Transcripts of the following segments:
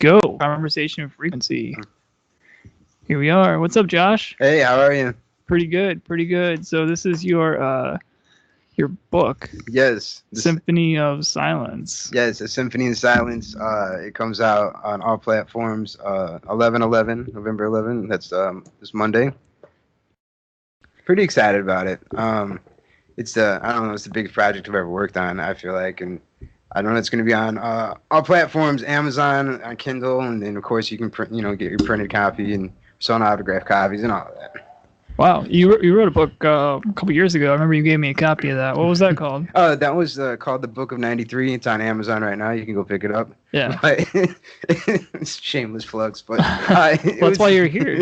go. Conversation frequency. Here we are. What's up, Josh? Hey, how are you? Pretty good, pretty good. So this is your book, Yes. Symphony of Silence. Yes, A Symphony of Silence. It comes out on all platforms. 11/11, November 11. That's this Monday. Pretty excited about it. It's I don't know, it's the biggest project I've ever worked on, I feel like, and I don't know, it's going to be on all platforms, Amazon, on Kindle, and then of course you can print, get your printed copy and selling autographed copies and all of that. Wow, you wrote a book a couple years ago. I remember you gave me a copy of that. What was that called? That was called The Book of 93. It's on Amazon right now. You can go pick it up. Yeah. But, shameless plugs, but well, that's why you're here.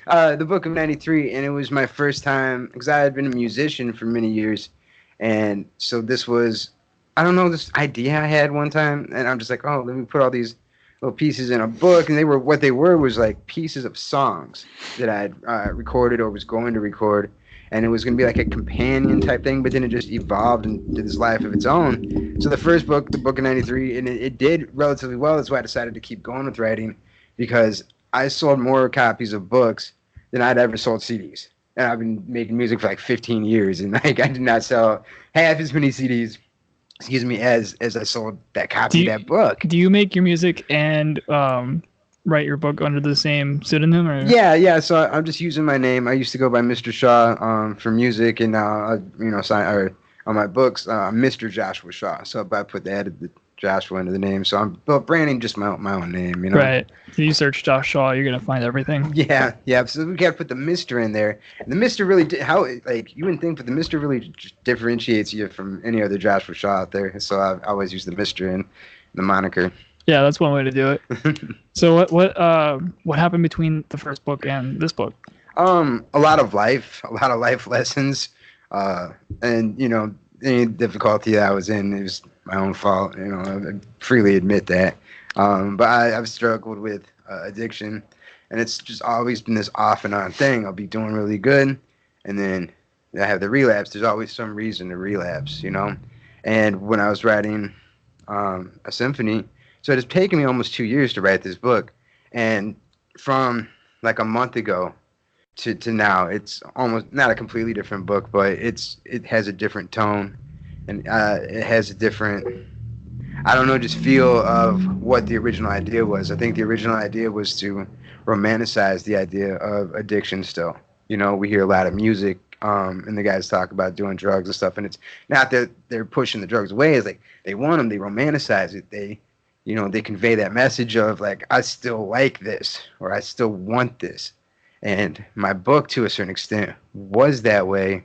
The Book of 93, and it was my first time because I had been a musician for many years, and so this was, I don't know, this idea I had one time, and I'm just like, oh, let me put all these little pieces in a book, and what they were was like pieces of songs that I had recorded or was going to record, and it was going to be like a companion type thing, but then it just evolved into this life of its own. So the first book, The Book of 93, and it did relatively well. That's why I decided to keep going with writing, because I sold more copies of books than I'd ever sold CDs. And I've been making music for like 15 years, and like I did not sell half as many CDs, as I sold that copy of that book. Do you make your music and write your book under the same pseudonym? Or? Yeah. So I'm just using my name. I used to go by Mr. Shaw for music, and now on my books, Mr. Joshua Shaw. So I put the Joshua into the name. So I'm branding just my own name. Right. If you search Josh Shaw, you're gonna find everything. Yeah. So we gotta put the Mr. in there. And the Mr. really you wouldn't think, but the Mr. really differentiates you from any other Joshua Shaw out there. So I always use the Mr. in the moniker. Yeah, that's one way to do it. So what happened between the first book and this book? A lot of life lessons, and any difficulty that I was in, it was my own fault. I freely admit that. But I've struggled with addiction, and it's just always been this off and on thing. I'll be doing really good, and then I have the relapse. There's always some reason to relapse, And when I was writing a symphony, so it has taken me almost 2 years to write this book, and from like a month ago to now, it's almost not a completely different book, but it has a different tone, and it has a different, I don't know, just feel of what the original idea was. I think the original idea was to romanticize the idea of addiction still. We hear a lot of music, and the guys talk about doing drugs and stuff, and it's not that they're pushing the drugs away. It's like they want them, they romanticize it, they convey that message of like, I still like this, or I still want this. And my book, to a certain extent, was that way.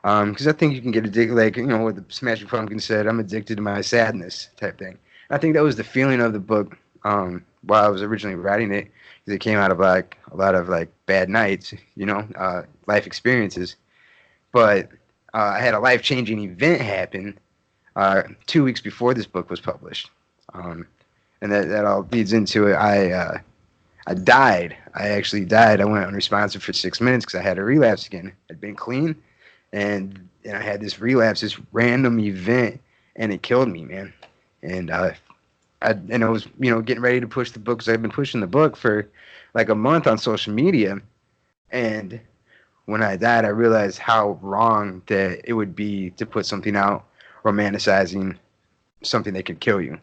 Because I think you can get addicted, like, what the Smashing Pumpkins said, I'm addicted to my sadness type thing. I think that was the feeling of the book while I was originally writing it, because it came out of like a lot of like bad nights, life experiences. But I had a life-changing event happen 2 weeks before this book was published. And that all leads into it. I died. I actually died. I went unresponsive for 6 minutes because I had a relapse again. I'd been clean, and I had this relapse, this random event, and it killed me, man. And I was, getting ready to push the book, because I've been pushing the book for like a month on social media. And when I died, I realized how wrong that it would be to put something out romanticizing something that could kill you,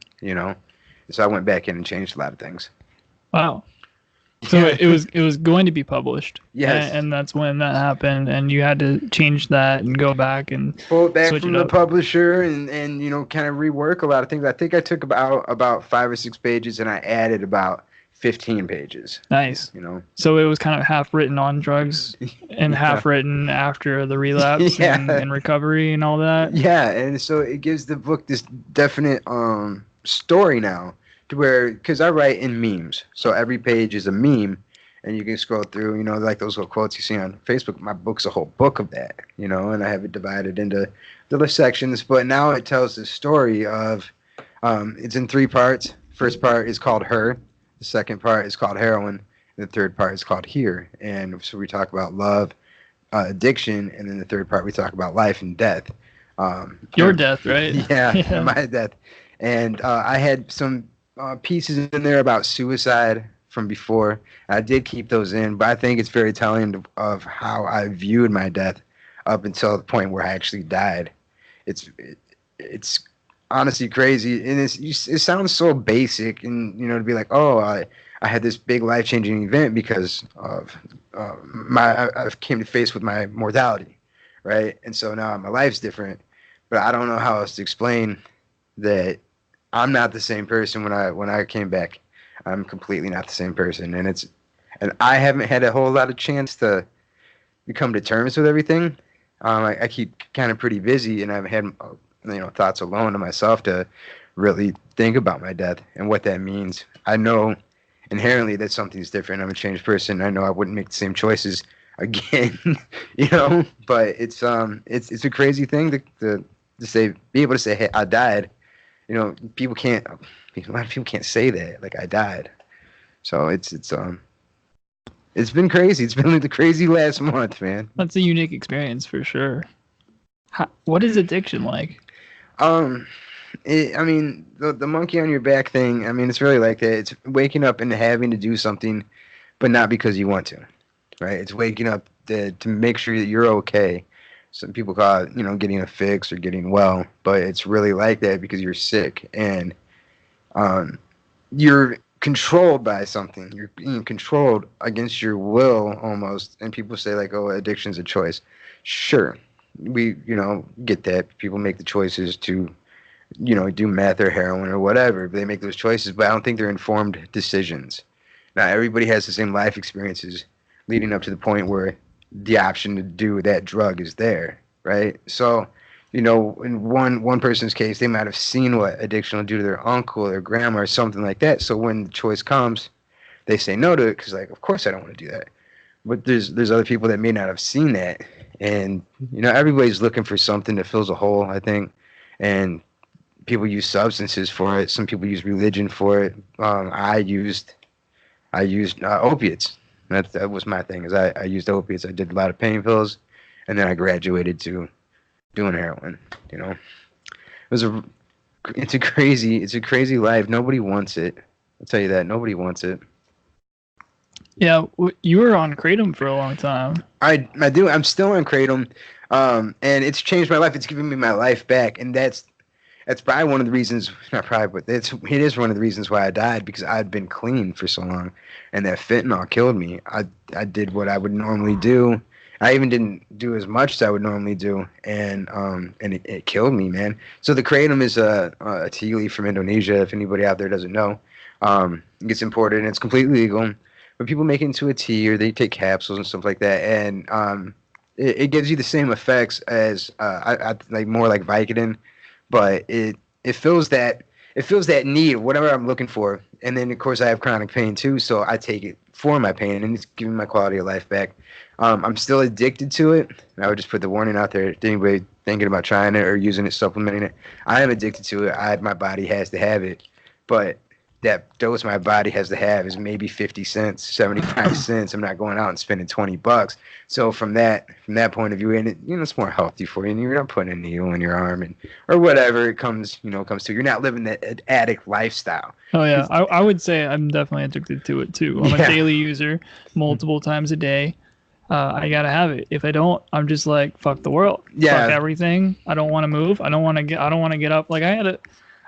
So I went back in and changed a lot of things. Wow. So it was going to be published. Yes. And that's when that happened, and you had to change that and go back and pull it back from the publisher and kind of rework a lot of things. I think I took about 5 or 6 pages, and I added about 15 pages. Nice. So it was kind of half written on drugs and half written after the relapse and recovery and all that. Yeah, and so it gives the book this definite story now, to where, because I write in memes, so every page is a meme, and you can scroll through, like those little quotes you see on Facebook. My book's a whole book of that, and I have it divided into little sections. But now it tells the story of, it's in 3 parts. First part is called Her. The second part is called Heroin. And the third part is called Here. And so we talk about love, addiction, and then the third part we talk about life and death. Your death, right? Yeah, my death. And I had some pieces in there about suicide from before. I did keep those in, but I think it's very telling of how I viewed my death up until the point where I actually died. It's honestly crazy, and it sounds so basic, and to be like, oh, I had this big life changing event because of I came to face with my mortality, right? And so now my life's different, but I don't know how else to explain that I'm not the same person when I came back. I'm completely not the same person, and I haven't had a whole lot of chance to come to terms with everything. I keep kind of pretty busy, and I've had thoughts alone to myself to really think about my death and what that means. I know inherently that something's different. I'm a changed person. I know I wouldn't make the same choices again, But it's a crazy thing to say, be able to say, hey, I died. People can't. A lot of people can't say that, like, I died. So it's been crazy. It's been like the crazy last month, man. That's a unique experience for sure. What is addiction like? The monkey on your back thing. I mean, it's really like that. It's waking up and having to do something, but not because you want to, right? It's waking up to make sure that you're okay. Some people call it, getting a fix or getting well, but it's really like that because you're sick and you're controlled by something. You're being controlled against your will almost. And people say like, oh, addiction's a choice. Sure. We, get that. People make the choices to, do meth or heroin or whatever. They make those choices, but I don't think they're informed decisions. Now, everybody has the same life experiences leading up to the point where the option to do that drug is there, right? So, in one person's case, they might have seen what addiction will do to their uncle or grandma or something like that. So when the choice comes, they say no to it because, like, of course I don't want to do that. But there's other people that may not have seen that, and everybody's looking for something that fills a hole, I think, and people use substances for it. Some people use religion for it. I used opiates. That was my thing. Is I used opiates. I did a lot of pain pills, and then I graduated to doing heroin. It's a crazy life. Nobody wants it. I'll tell you that. Nobody wants it. Yeah, you were on Kratom for a long time. I do. I'm still on Kratom, and it's changed my life. It's given me my life back, and that's probably one of the reasons. Not probably, but it is one of the reasons why I died, because I'd been clean for so long, and that fentanyl killed me. I did what I would normally do. I even didn't do as much as I would normally do, and it killed me, man. So the Kratom is a tea leaf from Indonesia. If anybody out there doesn't know, it gets imported and it's completely legal. But people make it into a tea, or they take capsules and stuff like that, and it gives you the same effects as I like, more like Vicodin, but it fills that need, whatever I'm looking for. And then of course I have chronic pain too, so I take it for my pain, and it's giving my quality of life back. I'm still addicted to it, and I would just put the warning out there to anybody thinking about trying it or using it, supplementing it. I am addicted to it. My body has to have it, but that dose my body has to have is maybe 50 cents, 75 cents. I'm not going out and spending $20. So from that point of view, and it's more healthy for you, and you're not putting a needle in your arm or whatever it comes to. You're not living that addict lifestyle. Oh yeah, I would say I'm definitely addicted to it too. I'm a daily user, multiple times a day. I gotta have it. If I don't, I'm just like, fuck the world. Yeah. Fuck everything. I don't want to move. I don't want to get up. Like I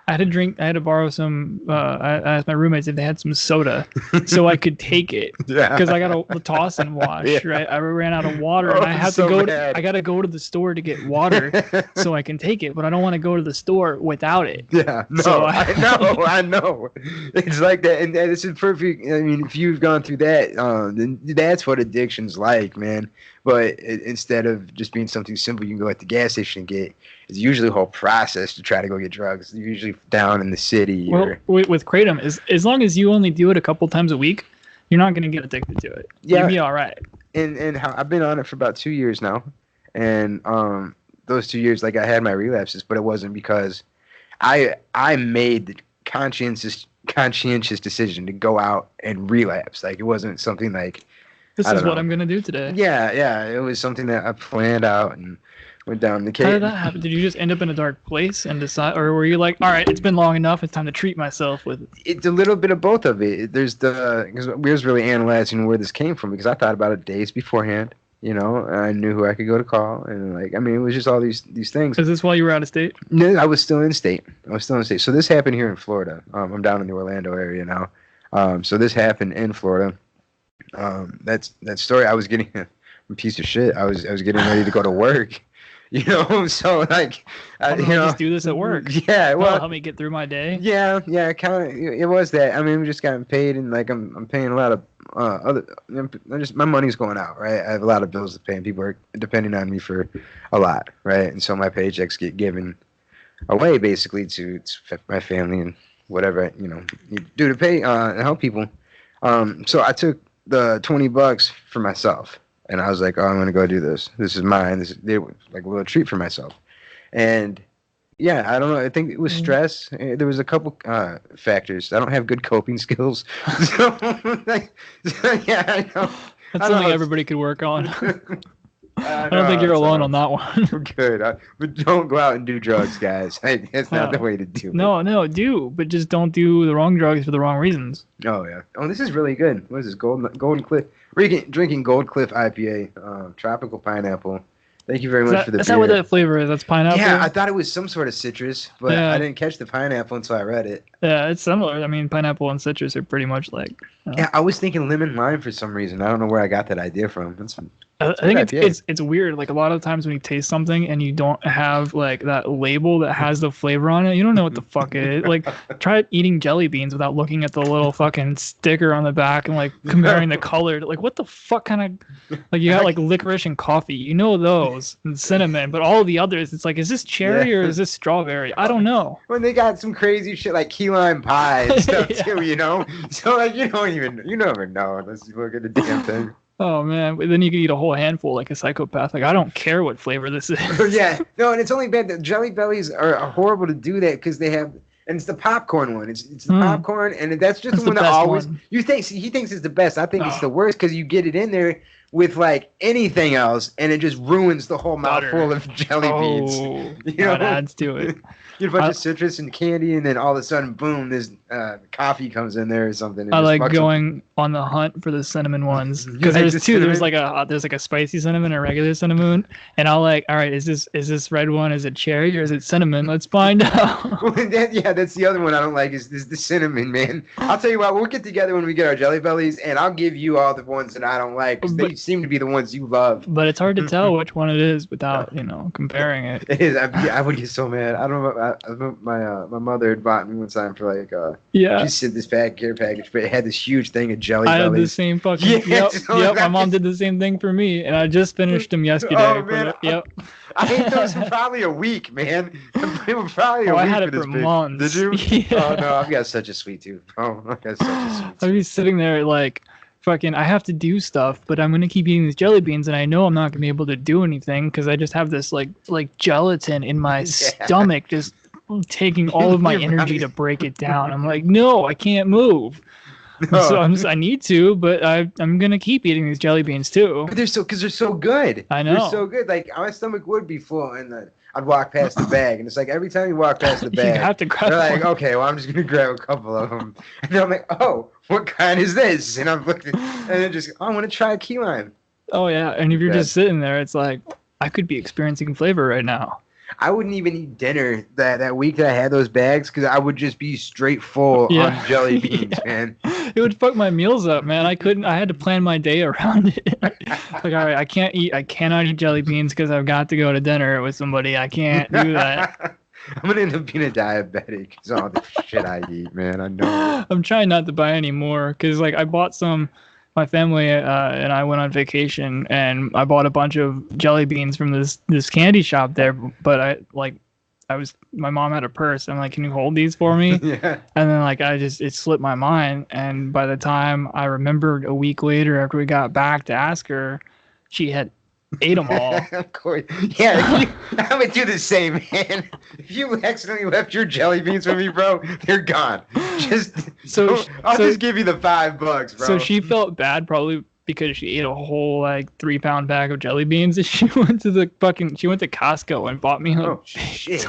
had to drink. I had to borrow some. I asked my roommates if they had some soda, so I could take it. Yeah. Because I got to toss and wash. Yeah. Right. I ran out of water, and I had to go. I got to go to the store to get water, so I can take it. But I don't want to go to the store without it. Yeah. No. So I know. It's like that, and this is perfect. I mean, if you've gone through that, then that's what addiction's like, man. But instead of just being something simple, you can go at the gas station and get. It's usually a whole process to try to go get drugs. They're usually down in the city. Well, with Kratom, as long as you only do it a couple times a week, you're not going to get addicted to it. Yeah, you'll be all right. And I've been on it for about 2 years now, and those 2 years, like, I had my relapses, but it wasn't because I made the conscientious decision to go out and relapse. Like, it wasn't something like, this is what I'm going to do today. Yeah, it was something that I planned out and Went down the How did cave. that happen? Did you just end up in a dark place and decide, or were you like, all right, it's been long enough, it's time to treat myself with? It's a little bit of both of it. There's because we was really analyzing where this came from because I thought about it days beforehand. You know, and I knew who I could go to call, and like, I mean, it was just all these things. Is this while you were out of state? No, I was still in state. So this happened here in Florida. I'm down in the Orlando area now. So this happened in Florida. That story. I was getting a piece of shit. I was getting ready to go to work. You know, so like, you know, just do this at work. Yeah, well, help me get through my day. Yeah, kind of. It was that. I mean, we just got paid, and like, I'm paying a lot of other. My money's going out, right? I have a lot of bills to pay, and people are depending on me for a lot, right? And so my paychecks get given away basically to my family and whatever you know you do to pay and help people. So I took the $20 for myself. And I was like, oh, I'm going to go do this. This is mine. This is like a little treat for myself. And yeah, I don't know. I think it was stress. There was a couple factors. I don't have good coping skills. So, yeah, I know. That's something everybody could work on. I don't think you're alone on that one. Good. But don't go out and do drugs, guys. That's not the way to do it. No, do. But just don't do the wrong drugs for the wrong reasons. Oh, yeah. Oh, this is really good. What is this? Golden Cliff. Drinking Gold Cliff IPA, tropical pineapple. Thank you very much for the beer. That's not what that flavor is. That's pineapple. Yeah, I thought it was some sort of citrus, but I didn't catch the pineapple until I read it. Yeah, it's similar. I mean, pineapple and citrus are pretty much like. Yeah, I was thinking lemon lime for some reason. I don't know where I got that idea from. I think it's weird. Like a lot of times when you taste something and you don't have like that label that has the flavor on it, you don't know what the fuck it is. Like try eating jelly beans without looking at the little fucking sticker on the back and like comparing the color. Like what the fuck kind of like you got like licorice and coffee. You know those and cinnamon, but all the others, it's like is this cherry or is this strawberry? I don't know. When they got some crazy shit like key lime pie and stuff too, you know. So like you never know unless you look at the damn thing. Oh man, but then you could eat a whole handful like a psychopath. Like I don't care what flavor this is. Yeah, no, and it's only bad that Jelly Bellies are horrible to do that because they have, and it's the popcorn one. It's the popcorn, and that's just the one that always he thinks it's the best. I think it's the worst because you get it in there with like anything else, and it just ruins the whole mouthful of jelly beans. You know, that adds to it. You get a bunch of citrus and candy, and then all of a sudden, boom! There's coffee comes in there or something. I like going on the hunt for the cinnamon ones because there's two. Cinnamon? There's like a spicy cinnamon and a regular cinnamon, and I'll like, all right, is this red one? Is it cherry or is it cinnamon? Let's find out. Well, that's the other one I don't like is the cinnamon, man. I'll tell you what, we'll get together when we get our Jelly Bellies, and I'll give you all the ones that I don't like because they seem to be the ones you love. But it's hard to tell which one it is without comparing it. It is. I would get so mad. I don't know. My mother had bought me one time for like she sent this care package, but it had this huge thing of Jelly Bellies. I had the same fucking yep. My mom did the same thing for me, and I just finished them yesterday. Oh man, yep. I ate those for probably a week, man. They were probably a week. I had it for months. Did you? Yeah. Oh no, I've got such a sweet tooth, bro. I've got such a sweet tooth. I'd be sitting there like, fucking, I have to do stuff, but I'm gonna keep eating these jelly beans, and I know I'm not gonna be able to do anything because I just have this like gelatin in my stomach, just taking all of my energy to break it down. I'm like, no, I can't move. No. So I need to, but I'm gonna keep eating these jelly beans too. But they're so good. I know. They're so good. Like my stomach would be full, and I'd walk past the bag, and it's like every time you walk past the bag, you have to grab. They're like, okay, well I'm just gonna grab a couple of them, and then I'm like, oh, what kind is this? And I'm looking, and then I want to try a key lime. Oh yeah, and if you're just sitting there, it's like I could be experiencing flavor right now. I wouldn't even eat dinner that week that I had those bags because I would just be straight full on jelly beans, man. It would fuck my meals up, man. I had to plan my day around it. Like, all right, I cannot eat jelly beans because I've got to go to dinner with somebody. I can't do that. I'm gonna end up being a diabetic because all the shit I eat, man. I know. I'm trying not to buy any more because like I bought some. My family and I went on vacation, and I bought a bunch of jelly beans from this candy shop there. But my mom had a purse. I'm like, can you hold these for me? Yeah. And then it slipped my mind. And by the time I remembered a week later, after we got back to ask her, she had ate them all. Of course. Yeah, I would do the same, man. If you accidentally left your jelly beans with me, bro, they're gone. I'll just give you the $5, bro. So she felt bad probably because she ate a whole like 3-pound bag of jelly beans. And she went to Costco and bought me like shit.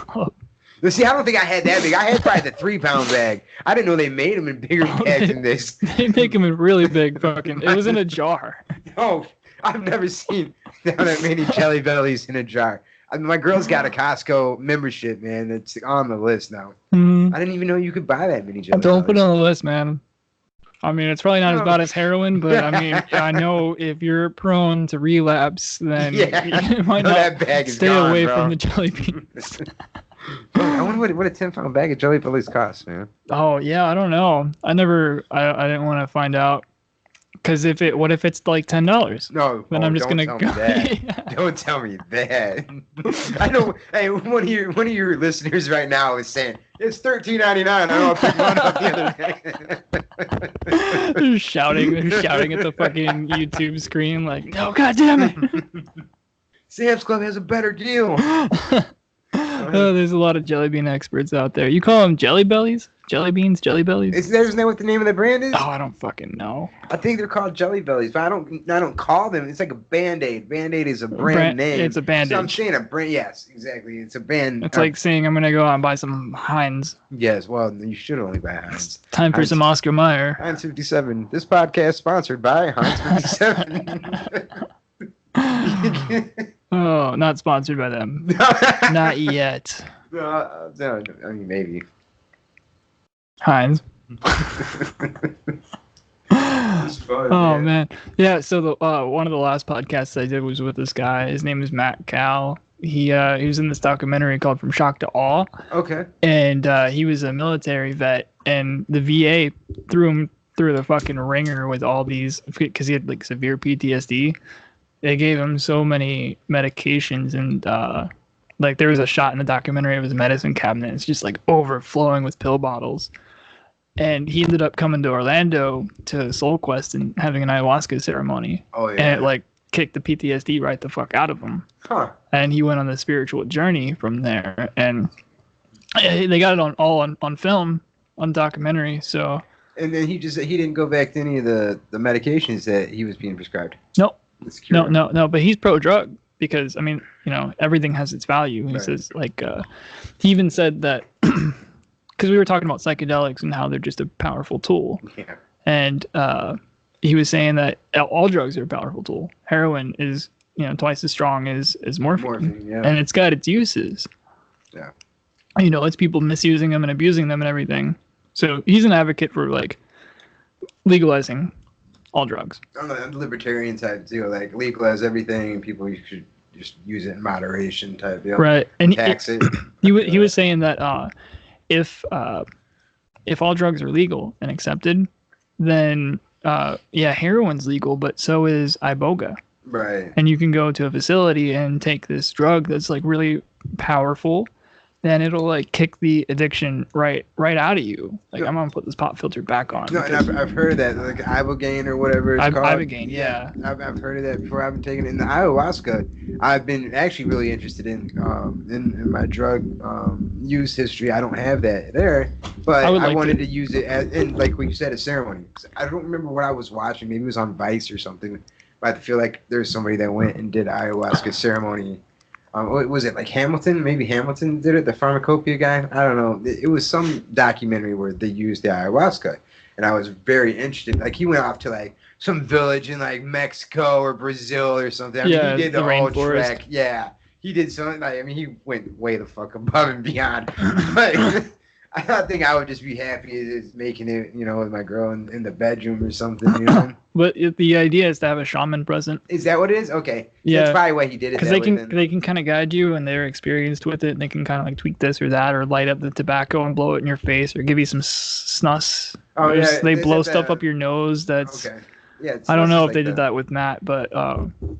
See, I don't think I had that big. I had probably the 3-pound bag. I didn't know they made them in bigger bags than this. They make them in really big fucking. It was in a jar. Oh, I've never seen that many Jelly Bellies in a jar. I mean, my girl's got a Costco membership, man. It's on the list now. I didn't even know you could buy that many Jelly Bellies. Don't put it on the list, man. I mean, it's probably not as bad as heroin, but I mean, I know if you're prone to relapse, then you might not stay away from the jelly beans. I wonder what a 10-pound bag of Jelly Bellies costs, man. Oh yeah, I don't know. I didn't want to find out. Because what if it's like $10? No, then I'm just gonna go. Don't tell me that. I know. Hey, one of your listeners right now is saying it's $13.99. I know I'll pick one up the other day. They're shouting at the fucking YouTube screen like, no, god damn it! Sam's Club has a better deal. There's a lot of jelly bean experts out there. You call them jelly bellies? Jelly beans? Jelly bellies? Isn't that what the name of the brand is? Oh, I don't fucking know. I think they're called Jelly Bellies, but I don't call them. It's like a Band-Aid. Band-Aid is a brand name. It's a bandage. So I'm saying a brand. Yes, exactly. It's a band. It's like saying I'm gonna go out and buy some Heinz. Yes, well, you should only buy Heinz. Time for some Oscar Mayer. Heinz 57. This podcast sponsored by Heinz 57. Oh, not sponsored by them. Not yet. No, I mean, maybe. Heinz. Oh man, yeah. So the one of the last podcasts I did was with this guy. His name is Matt Cal. He was in this documentary called From Shock to Awe. Okay. And he was a military vet, and the VA threw him through the fucking ringer with all these because he had like severe PTSD. They gave him so many medications, and like there was a shot in the documentary of his medicine cabinet. It's just like overflowing with pill bottles. And he ended up coming to Orlando to Soul Quest and having an ayahuasca ceremony. Oh yeah. And it like kicked the PTSD right the fuck out of him. Huh. And he went on the spiritual journey from there. And they got it on film, on documentary. So. And then he didn't go back to any of the medications that he was being prescribed. Nope. No. But he's pro drug because I mean, everything has its value. He says like he even said that. Because we were talking about psychedelics and how they're just a powerful tool. Yeah. And he was saying that all drugs are a powerful tool. Heroin is, twice as strong as morphine. Yeah. And it's got its uses. Yeah. It's people misusing them and abusing them and everything. So he's an advocate for like legalizing all drugs. On the libertarian side too, like legalize everything. People should just use it in moderation type deal. Right. And tax it. He was saying that if all drugs are legal and accepted, then heroin's legal, but so is iboga. Right. And you can go to a facility and take this drug that's like really powerful, then it'll like kick the addiction right out of you. Like I'm gonna put this pop filter back on. No, and I've heard of that, like Ibogaine or whatever it's called. Ibogaine, yeah. I've heard of that before. I've been taking it in the ayahuasca. I've been actually really interested in my drug use history. I don't have that there, but I wanted to use it in like what you said, a ceremony. I don't remember what I was watching. Maybe it was on Vice or something. But I feel like there's somebody that went and did ayahuasca ceremony. Was it like Hamilton? Maybe Hamilton did it, the pharmacopoeia guy? I don't know. It was some documentary where they used the ayahuasca. And I was very interested. Like, he went off to, like, some village in, like, Mexico or Brazil or something. I mean, he did the whole trek. Yeah. He did something. Like, I mean, he went way the fuck above and beyond. But I think I would just be happy as making it, with my girl in the bedroom or something, But the idea is to have a shaman present. Is that what it is? Okay. Yeah. That's probably why he did it. Because they can kind of guide you and they're experienced with it. And they can kind of like tweak this or that or light up the tobacco and blow it in your face or give you some snus. Oh, yeah. They blow stuff up your nose. That's okay. Yeah, I don't know if they did that with Matt, but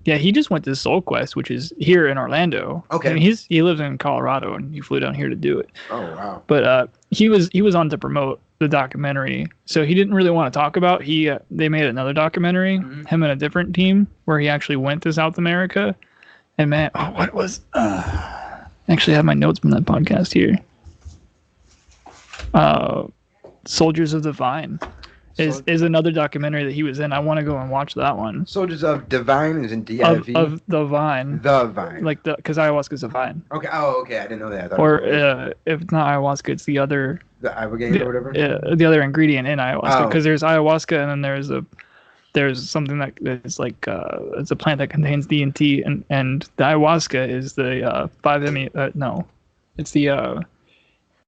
he just went to Soul Quest, which is here in Orlando. Okay. I mean, he lives in Colorado and he flew down here to do it. Oh wow. But he was on to promote the documentary, so he didn't really want to talk about. They made another documentary, him and a different team, where he actually went to South America. And man, what was? I actually have my notes from that podcast here. Soldiers of the Vine. is another documentary that he was in. I want to go and watch that one. Soldiers of Divine is in D-I-V? Of the vine. The Vine. Like because ayahuasca is a vine. Okay. Oh, okay. I didn't know that. Or if it's not ayahuasca, it's the other. The ibogaine or whatever. Yeah, the other ingredient in ayahuasca. Because there's ayahuasca and then there's something that is like it's a plant that contains DMT and the ayahuasca is the 5-MeO. No, it's the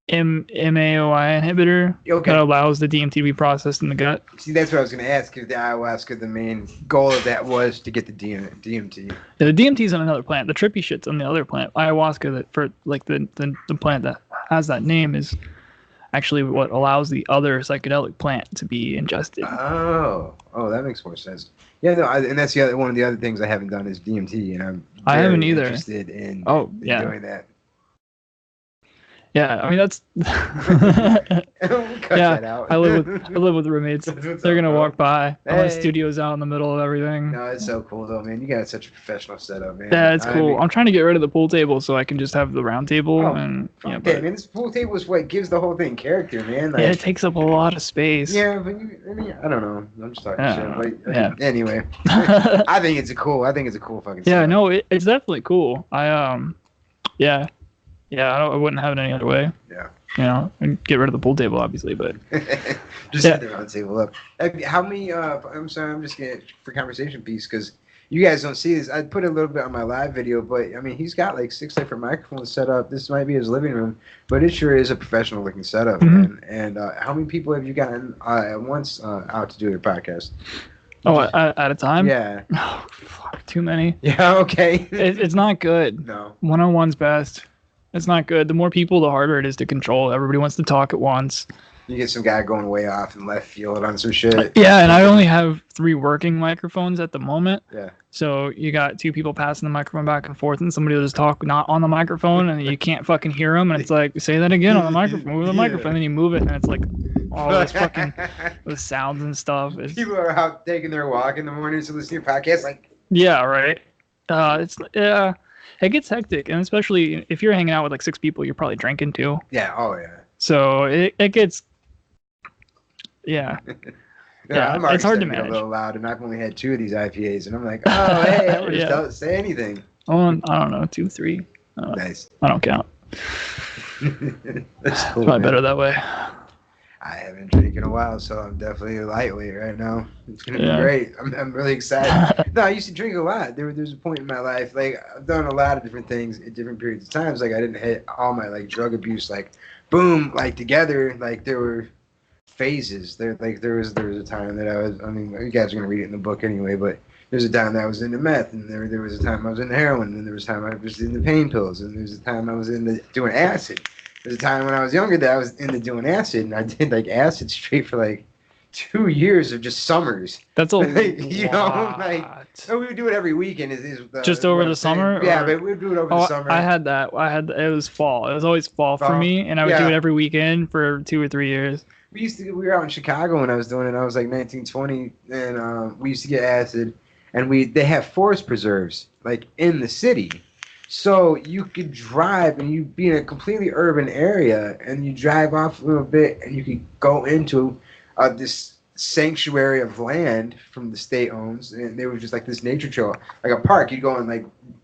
MAOI inhibitor that allows the DMT to be processed in the gut. See, that's what I was going to ask. If the ayahuasca, the main goal of that was to get the DMT. Yeah, the DMT is on another plant. The trippy shit's on the other plant. Ayahuasca, that for like the plant that has that name, is actually what allows the other psychedelic plant to be ingested. Oh, that makes more sense. Yeah, no, and that's one of the other things I haven't done is DMT, and I haven't either. Interested in doing that. Yeah, I mean that's. That out. I live with roommates. They're gonna walk by. My studio's out in the middle of everything. No, it's so cool though, man. You got such a professional setup, man. Yeah, it's cool. I'm trying to get rid of the pool table so I can just have the round table man, this pool table is what gives the whole thing character, man. Like, it takes up a lot of space. Yeah, but I don't know. I'm just talking shit. But, anyway, I think it's a cool fucking. Yeah, setup. no, it's definitely cool. I wouldn't have it any other way. Yeah. You know, and get rid of the pool table, obviously, but just set the round table up. How many? I'm sorry, I'm just getting for conversation piece because you guys don't see this. I put a little bit on my live video, but I mean, he's got like 6 different microphones set up. This might be his living room, but it sure is a professional looking setup, man. And how many people have you gotten at once out to do your podcast? At a time? Yeah. Oh, fuck, too many. Yeah. Okay. It's not good. No. One-on-one's best. It's not good. The more people, the harder it is to control. Everybody wants to talk at once. You get some guy going way off in left field on some shit. Yeah, and I only have 3 working microphones at the moment. Yeah. So you got 2 people passing the microphone back and forth, and somebody will just talk not on the microphone, and you can't fucking hear them. And it's like, say that again on the microphone. Move the microphone, and then you move it, and it's like all this fucking with sounds and stuff. People are out taking their walk in the morning to listen to your podcast, like. Yeah. Right. It gets hectic, and especially if you're hanging out with like 6 people, you're probably drinking too. Yeah. Oh yeah. So it gets. Yeah. It's hard to manage. A little loud, and I've only had 2 of these IPAs, and I'm like, oh hey, I'm just don't say anything. Oh, I don't know, 2, 3. Nice. I don't count. That's cool. Probably better that way. I haven't drank in a while, so I'm definitely lightweight right now. It's gonna be great. I'm really excited. No, I used to drink a lot. There's a point in my life, like I've done a lot of different things at different periods of times. Like I didn't hit all my like drug abuse, like boom, like together. Like there were phases. There was a time that I mean, you guys are gonna read it in the book anyway, but there's a time that I was into meth, and there was a time I was into heroin, and there was a time I was into pain pills, and there was a time I was into doing acid. There's a time when I was younger that I was into doing acid, and I did like acid straight for like 2 years of just summers. That's a like, you know, like we would do it every weekend. Just over the summer? Yeah, but we would do it over the summer. I had that. It was fall. It was always fall for me, and I would do it every weekend for 2 or 3 years. We were out in Chicago when I was doing it. I was like 19, 20, and we used to get acid, and they have forest preserves like in the city. So you could drive and you'd be in a completely urban area, and you drive off a little bit and you could go into this sanctuary of land from the state owns, and they were just like this nature trail, like a park. You'd go in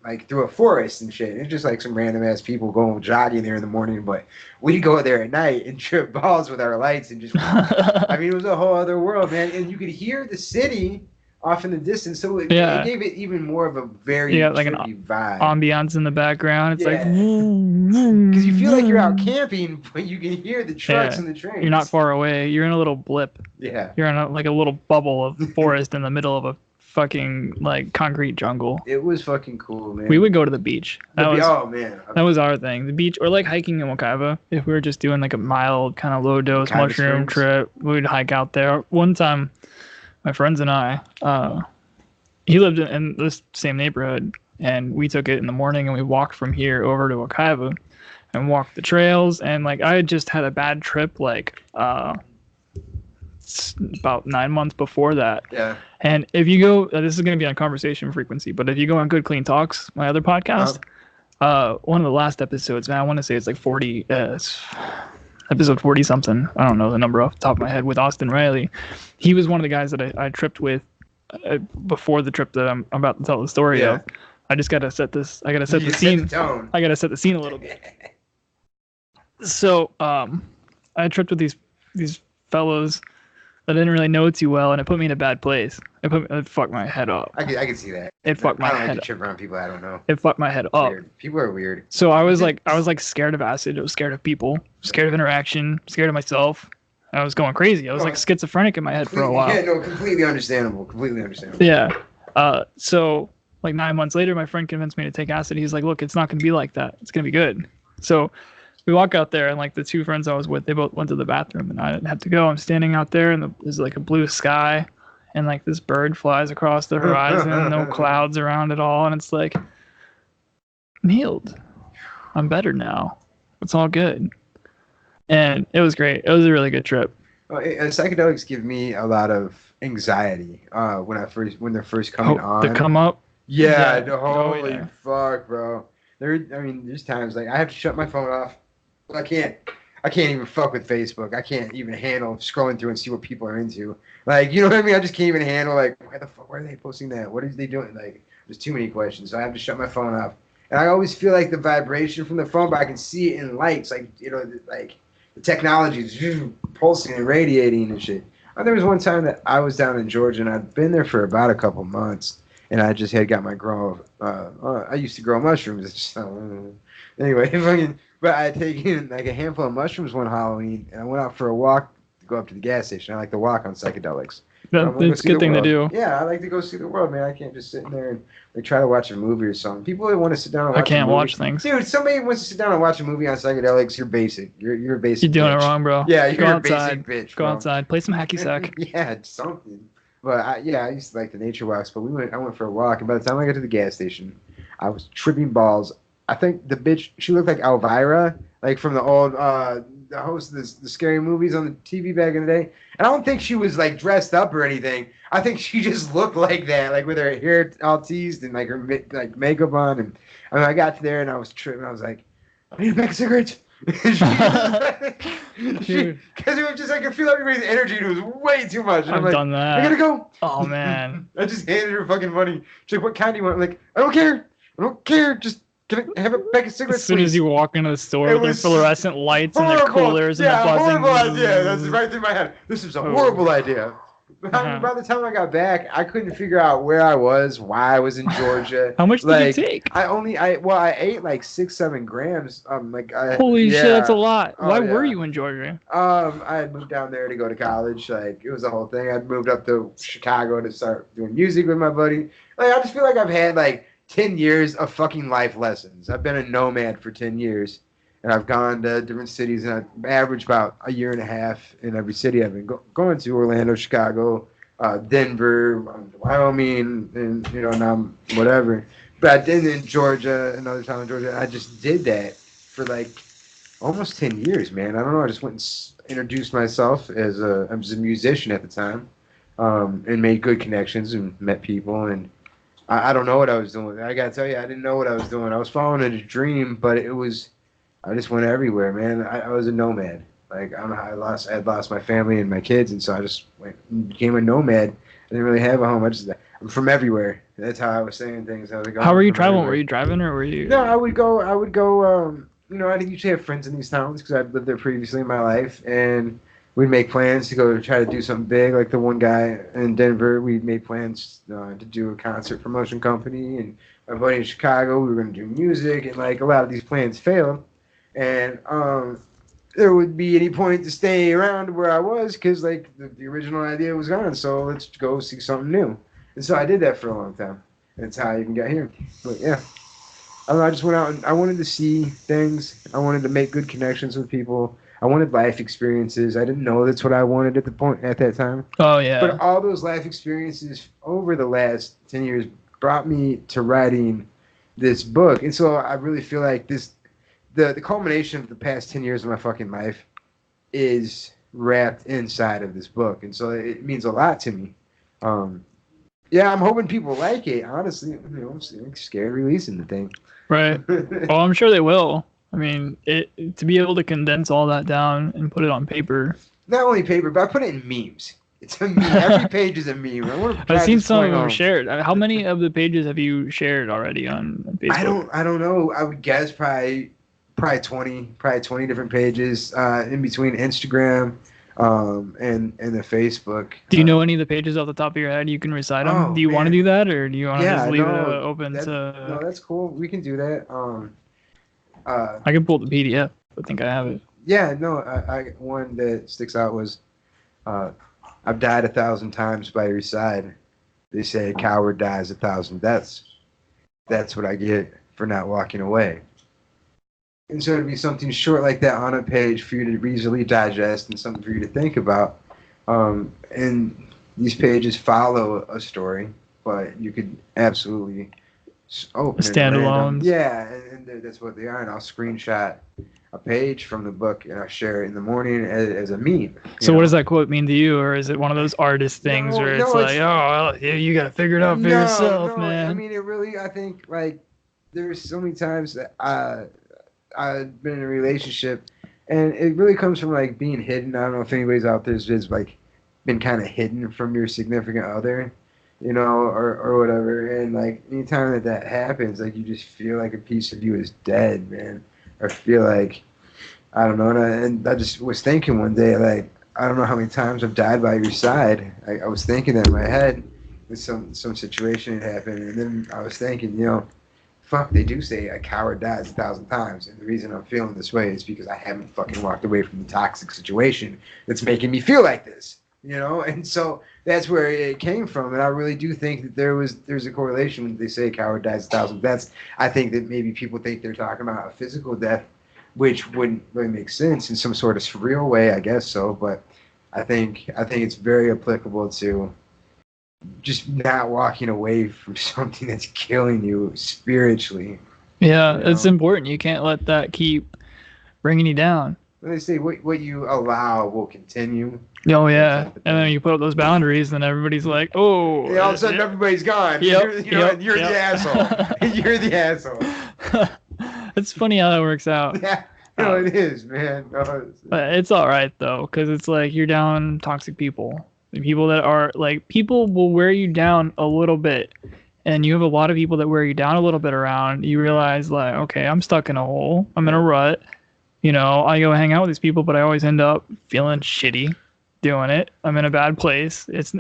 like through a forest and shit. It's just like some random ass people going jogging there in the morning, but we'd go there at night and trip balls with our lights and just I mean, it was a whole other world, man. And you could hear the city off in the distance, so it gave it even more of a very like an vibe. Ambiance in the background. It's like because you feel like you're out camping, but you can hear the trucks and the trains. You're not far away. You're in a little blip. Yeah, you're in a little bubble of forest in the middle of a fucking like concrete jungle. It was fucking cool, man. We would go to the beach. That was our thing. The beach, or like hiking in Wekiva. If we were just doing like a mild kind of low dose mushroom trip, we'd hike out there. One time, my friends and I, he lived in this same neighborhood, and we took it in the morning and we walked from here over to Wekiva and walked the trails. And like I had just had a bad trip like about 9 months before that. Yeah. And if you go, this is going to be on Conversation Frequency, but if you go on Good Clean Talks, my other podcast, one of the last episodes, man, I want to say it's like 40, episode 40 something. I don't know the number off the top of my head, with Austin Riley. He was one of the guys that I tripped with before the trip that I'm about to tell the story of. I just gotta set this. I gotta set the scene. I gotta set the scene a little bit. So I tripped with these fellows that I didn't really know too well, and it put me in a bad place. It fucked my head up. I can see that. It fucked my head up. I don't like to trip around people I don't know. It fucked my head up. Weird. People are weird. So I was like scared of acid. I was scared of people, scared of interaction, scared of myself. I was going crazy. I was like schizophrenic in my head for a while. Yeah, no, completely understandable. Yeah. So like 9 months later, my friend convinced me to take acid. He's like, look, it's not gonna be like that. It's gonna be good. So we walk out there, and like the two friends I was with, they both went to the bathroom, and I didn't have to go. I'm standing out there, and there's like a blue sky, and like this bird flies across the horizon, no clouds around at all, and it's like, I'm healed. I'm better now. It's all good. And it was great. It was a really good trip. Psychedelics give me a lot of anxiety when they're first coming on. To come up? Yeah. Holy fuck, bro. There's times like I have to shut my phone off. I can't even fuck with Facebook. I can't even handle scrolling through and see what people are into. Like, you know what I mean? I just can't even handle, like, why are they posting that? What are they doing? Like, there's too many questions. So I have to shut my phone off. And I always feel like the vibration from the phone, but I can see it in lights. Like, you know, like the technology is pulsing and radiating and shit. There was one time that I was down in Georgia, and I'd been there for about a couple months. And I just had got my I used to grow mushrooms. Anyway, but I had taken like a handful of mushrooms one Halloween, and I went out for a walk to go up to the gas station. I like to walk on psychedelics. It's a good thing to do. Yeah, I like to go see the world, man. I can't just sit in there and like try to watch a movie or something. People that want to sit down and watch a movie. I can't watch things. Dude, somebody wants to sit down and watch a movie on psychedelics, you're basic. You're a basic You're doing bitch. it wrong, bro. Yeah, you're a basic bitch, bro. Go outside. Play some hacky sack. Yeah, something. But I used to like the nature walks, but I went for a walk, and by the time I got to the gas station, I was tripping balls. I think the bitch, she looked like Elvira, like from the old, the host of the scary movies on the TV back in the day. And I don't think she was like dressed up or anything. I think she just looked like that, like with her hair all teased and like her like makeup on. And I got there and I was tripping. I was like, I need a pack of cigarettes. Because it was just like I feel everybody's energy and it was way too much. And I've done that. I gotta go. Oh man. I just handed her fucking money. She's like, what kind do you want? I'm like, I don't care. Just can I have a pack of cigarettes? As soon as you walk into the store with their fluorescent lights and their coolers and the buzzing. Horrible idea. That's right through my head. This is a horrible idea. By the time I got back, I couldn't figure out where I was, why I was in Georgia. How much did you take? I ate like 6-7 grams. Holy shit, that's a lot. Why were you in Georgia? I had moved down there to go to college. Like, it was the whole thing. I'd moved up to Chicago to start doing music with my buddy. Like, I just feel like I've had like 10 years of fucking life lessons. I've been a nomad for 10 years. And I've gone to different cities, and I've averaged about a year and a half in every city I've been going to: Orlando, Chicago, Denver, Wyoming, and now whatever. But I did in Georgia, another time in Georgia. I just did that for like almost 10 years, man. I don't know. I just went and introduced myself as I was a musician at the time, and made good connections and met people. And I don't know what I was doing. I gotta tell you, I didn't know what I was doing. I was following a dream, but I just went everywhere, man. I was a nomad. Like, I don't know how I had lost my family and my kids, and so I just went and became a nomad. I didn't really have a home. I'm from everywhere. That's how I was saying things. I was like, how were you traveling? Were you driving or were you? No, I would go. I didn't usually have friends in these towns because I'd lived there previously in my life, and we'd make plans to go to try to do something big. Like the one guy in Denver, we made plans to do a concert promotion company, and my buddy in Chicago, we were going to do music, and like a lot of these plans failed. And there would be any point to stay around where I was because like the original idea was gone. So let's go see something new. And so I did that for a long time. And that's how I even got here. But yeah, I don't know, I just went out and I wanted to see things. I wanted to make good connections with people. I wanted life experiences. I didn't know that's what I wanted at that time. Oh yeah. But all those life experiences over the last 10 years brought me to writing this book. And so I really feel like the culmination of the past 10 years of my fucking life is wrapped inside of this book. And so it means a lot to me. Yeah, I'm hoping people like it. Honestly, I'm scared of releasing the thing. Right. Well, I'm sure they will. I mean, to be able to condense all that down and put it on paper. Not only paper, but I put it in memes. It's a meme. Every page is a meme. I've seen some of them shared. How many of the pages have you shared already on Facebook? I don't know. I would guess probably 20 different pages in between Instagram and the Facebook. Do you know any of the pages off the top of your head? You can recite them. Do you want to do that, or do you want to just leave it open to? No, that's cool. We can do that. I can pull the PDF. I think I have it. Yeah, no. I one that sticks out was, I've died 1,000 times by your side. They say a coward dies 1,000 deaths. That's what I get for not walking away. And so it'd be something short like that on a page for you to easily digest and something for you to think about. And these pages follow a story, but you could absolutely open standalone. Yeah, and that's what they are. And I'll screenshot a page from the book and I'll share it in the morning as a meme. So what does that quote mean to you? Or is it one of those artist things where it's like, oh, you got to figure it out for yourself, man? I mean, it really, I think, like, there's so many times that I've been in a relationship and it really comes from, like, being hidden. I don't know if anybody's out there has, like, been kind of hidden from your significant other, you know, or whatever. And, like, anytime that happens, like, you just feel like a piece of you is dead, man. Or feel like, I don't know, and I just was thinking one day, like, I don't know how many times I've died by your side. I was thinking that in my head with some situation had happened, and then I was thinking, you know, fuck, they do say a coward dies 1,000 times, and the reason I'm feeling this way is because I haven't fucking walked away from the toxic situation that's making me feel like this, you know? And so that's where it came from, and I really do think that there's a correlation when they say a coward dies 1,000 deaths. I think that maybe people think they're talking about a physical death, which wouldn't really make sense in some sort of surreal way, I guess so, but I think it's very applicable to just not walking away from something that's killing you spiritually. Yeah, you know? It's important. You can't let that keep bringing you down. They say what you allow will continue. Oh yeah, and then you put up those boundaries, and everybody's like, "Oh!" Yeah, all of a sudden everybody's gone. Yep, you're the asshole. You're the asshole. It's funny how that works out. Yeah, no, it is, man. But it's all right though, because it's like you're down toxic people. People that are like, people will wear you down a little bit, and you have a lot of people that wear you down a little bit around. You realize, like, okay, I'm stuck in a hole. I'm in a rut. You know, I go hang out with these people, but I always end up feeling shitty doing it. I'm in a bad place. It's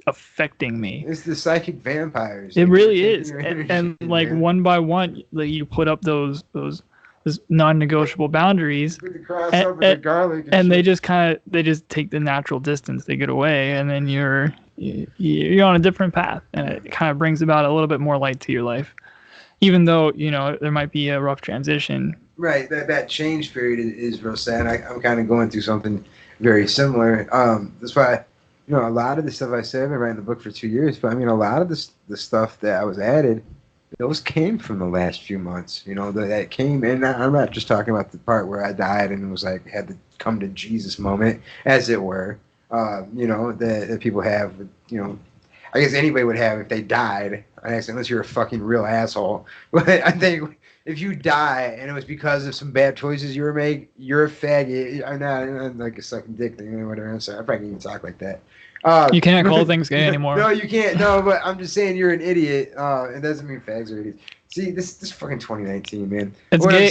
affecting me. It's the psychic vampires. It really is. And like, one by one, like, you put up those non-negotiable boundaries, and they just take the natural distance. They get away, and then you're on a different path, and it kind of brings about a little bit more light to your life, even though, you know, there might be a rough transition. Right, that change period is real sad. I'm kind of going through something very similar. That's why, you know, a lot of the stuff I said, I've been writing the book for 2 years, but I mean, a lot of the stuff that I was added, those came from the last few months. You know, that came, and I'm not just talking about the part where I died and was like, had to come to Jesus moment, as it were. You know, that people have, you know, I guess anybody would have if they died, unless you're a fucking real asshole. But I think if you die and it was because of some bad choices you were made, you're a faggot. I'm not like a sucking dick thing or whatever. I'm sorry, I probably can't even talk like that. You can't call things gay anymore. No, you can't. No, but I'm just saying you're an idiot. It doesn't mean fags are idiots. See, this fucking 2019, man. It's gay.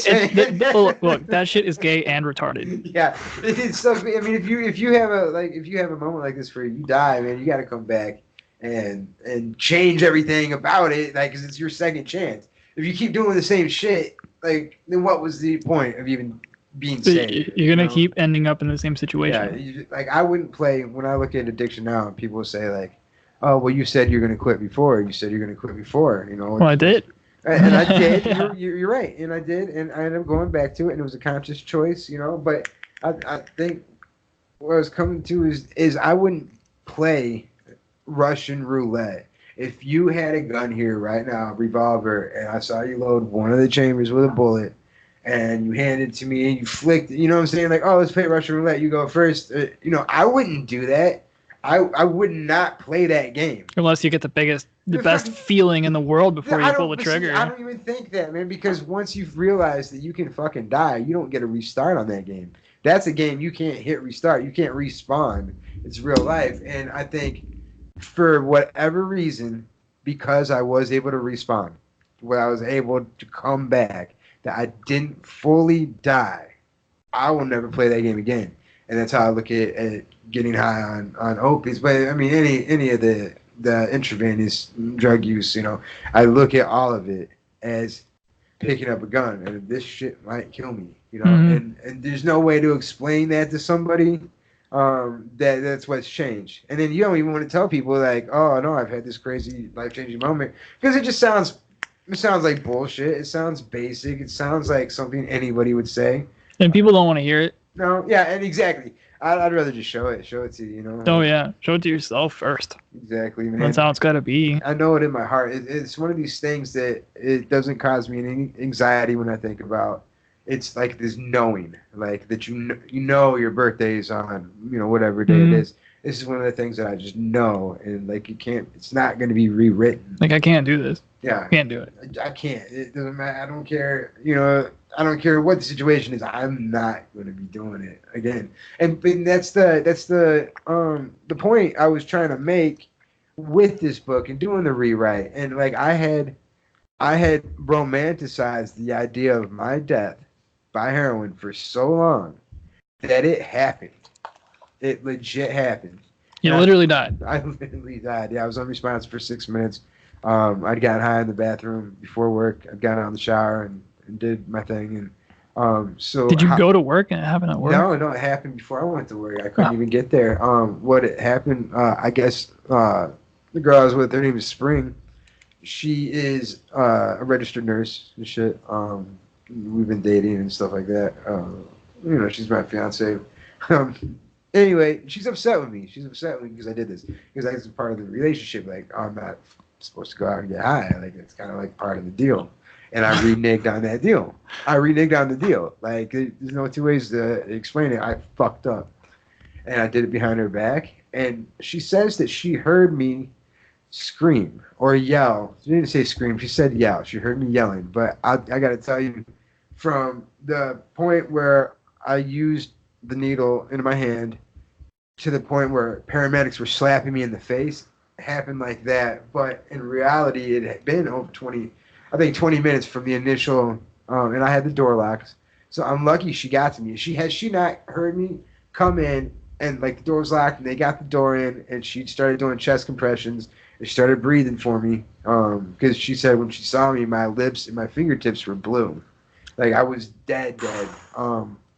Look, that shit is gay and retarded. Yeah, it's so. I mean, if you have a moment like this where you die, man, you got to come back and change everything about it, like, 'cause it's your second chance. If you keep doing the same shit, like, then what was the point of even being saved? You're gonna keep ending up in the same situation. Yeah, like, I wouldn't play. When I look at addiction now, and people say like, "Oh, well, you said you're gonna quit before. You said you're gonna quit before." You know. Well, I did. And I did. You're right, and I did, and I ended up going back to it, and it was a conscious choice, you know. But I think what I was coming to is I wouldn't play Russian roulette. If you had a gun here right now, a revolver, and I saw you load one of the chambers with a bullet, and you hand it to me and you flicked, you know what I'm saying? Like, oh, let's play Russian roulette. You go first. You know, I wouldn't do that. I would not play that game unless you get the best feeling in the world before you pull the trigger. I don't even think that, man, because once you've realized that you can fucking die, you don't get a restart on that game. That's a game you can't hit restart. You can't respawn. It's real life. And I think for whatever reason, because I was able to respawn, where I was able to come back, that I didn't fully die, I will never play that game again. And that's how I look at getting high on opiates. But I mean, any of the intravenous drug use, you know, I look at all of it as picking up a gun, and this shit might kill me, you know. Mm-hmm. And there's no way to explain that to somebody. That's what's changed. And then you don't even want to tell people like, oh no, I've had this crazy life-changing moment, because it just sounds like bullshit. It sounds basic. It sounds like something anybody would say. And people don't want to hear it. No, yeah, and exactly. I'd rather just show it to you, you know. Oh yeah, show it to yourself first. Exactly, man. That's how it's got to be. I know it in my heart. It's one of these things that it doesn't cause me any anxiety when I think about. It's like this knowing, like that you know your birthday is on, you know, whatever day it is. This is one of the things that I just know, and like it's not going to be rewritten. Like I can't do this. Yeah, I can't do it. I can't. It doesn't matter. I don't care. You know, I don't care what the situation is. I'm not going to be doing it again. And that's the point I was trying to make with this book and doing the rewrite. And like I had romanticized the idea of my death by heroin for so long that it happened. It legit happened. You literally died. I literally died. Yeah, I was unresponsive for 6 minutes. I'd gotten high in the bathroom before work. I'd gotten out of the shower and did my thing. And so did you go to work and it happened at work? No, it happened before I went to work. I couldn't even get there. What it happened? I guess the girl I was with, her name is Spring. She is a registered nurse and shit. We've been dating and stuff like that. You know, she's my fiance. Anyway, she's upset with me. She's upset with me because I did this. Because that's part of the relationship. Like, I'm not supposed to go out and get high. Like, it's kind of like part of the deal. And I reneged on that deal. Like, there's no two ways to explain it. I fucked up. And I did it behind her back. And she says that she heard me scream or yell. She didn't say scream. She said yell. She heard me yelling. But I got to tell you, from the point where I used the needle in my hand to the point where paramedics were slapping me in the face, it happened like that. But in reality, it had been over 20 minutes from the initial, and I had the door locked. So I'm lucky she got to me. Had she not heard me come in and like the door was locked and they got the door in and she started doing chest compressions and she started breathing for me, because she said when she saw me, my lips and my fingertips were blue. Like I was dead.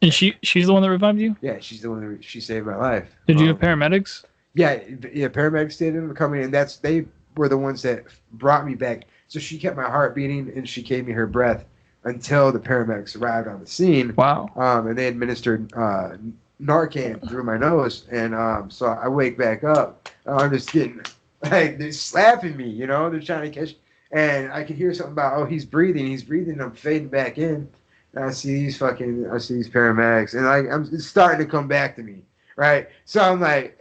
And she's the one that revived you? Yeah, she's the one she saved my life. Did you have paramedics? Yeah, paramedics did end up coming in. They were the ones that brought me back. So she kept my heart beating and she gave me her breath until the paramedics arrived on the scene. Wow. And they administered Narcan through my nose, and so I wake back up. I'm just getting like they're slapping me, you know. They're trying to catch, and I could hear something about he's breathing. And I'm fading back in. And I see these paramedics, and it's starting to come back to me, right? So I'm like,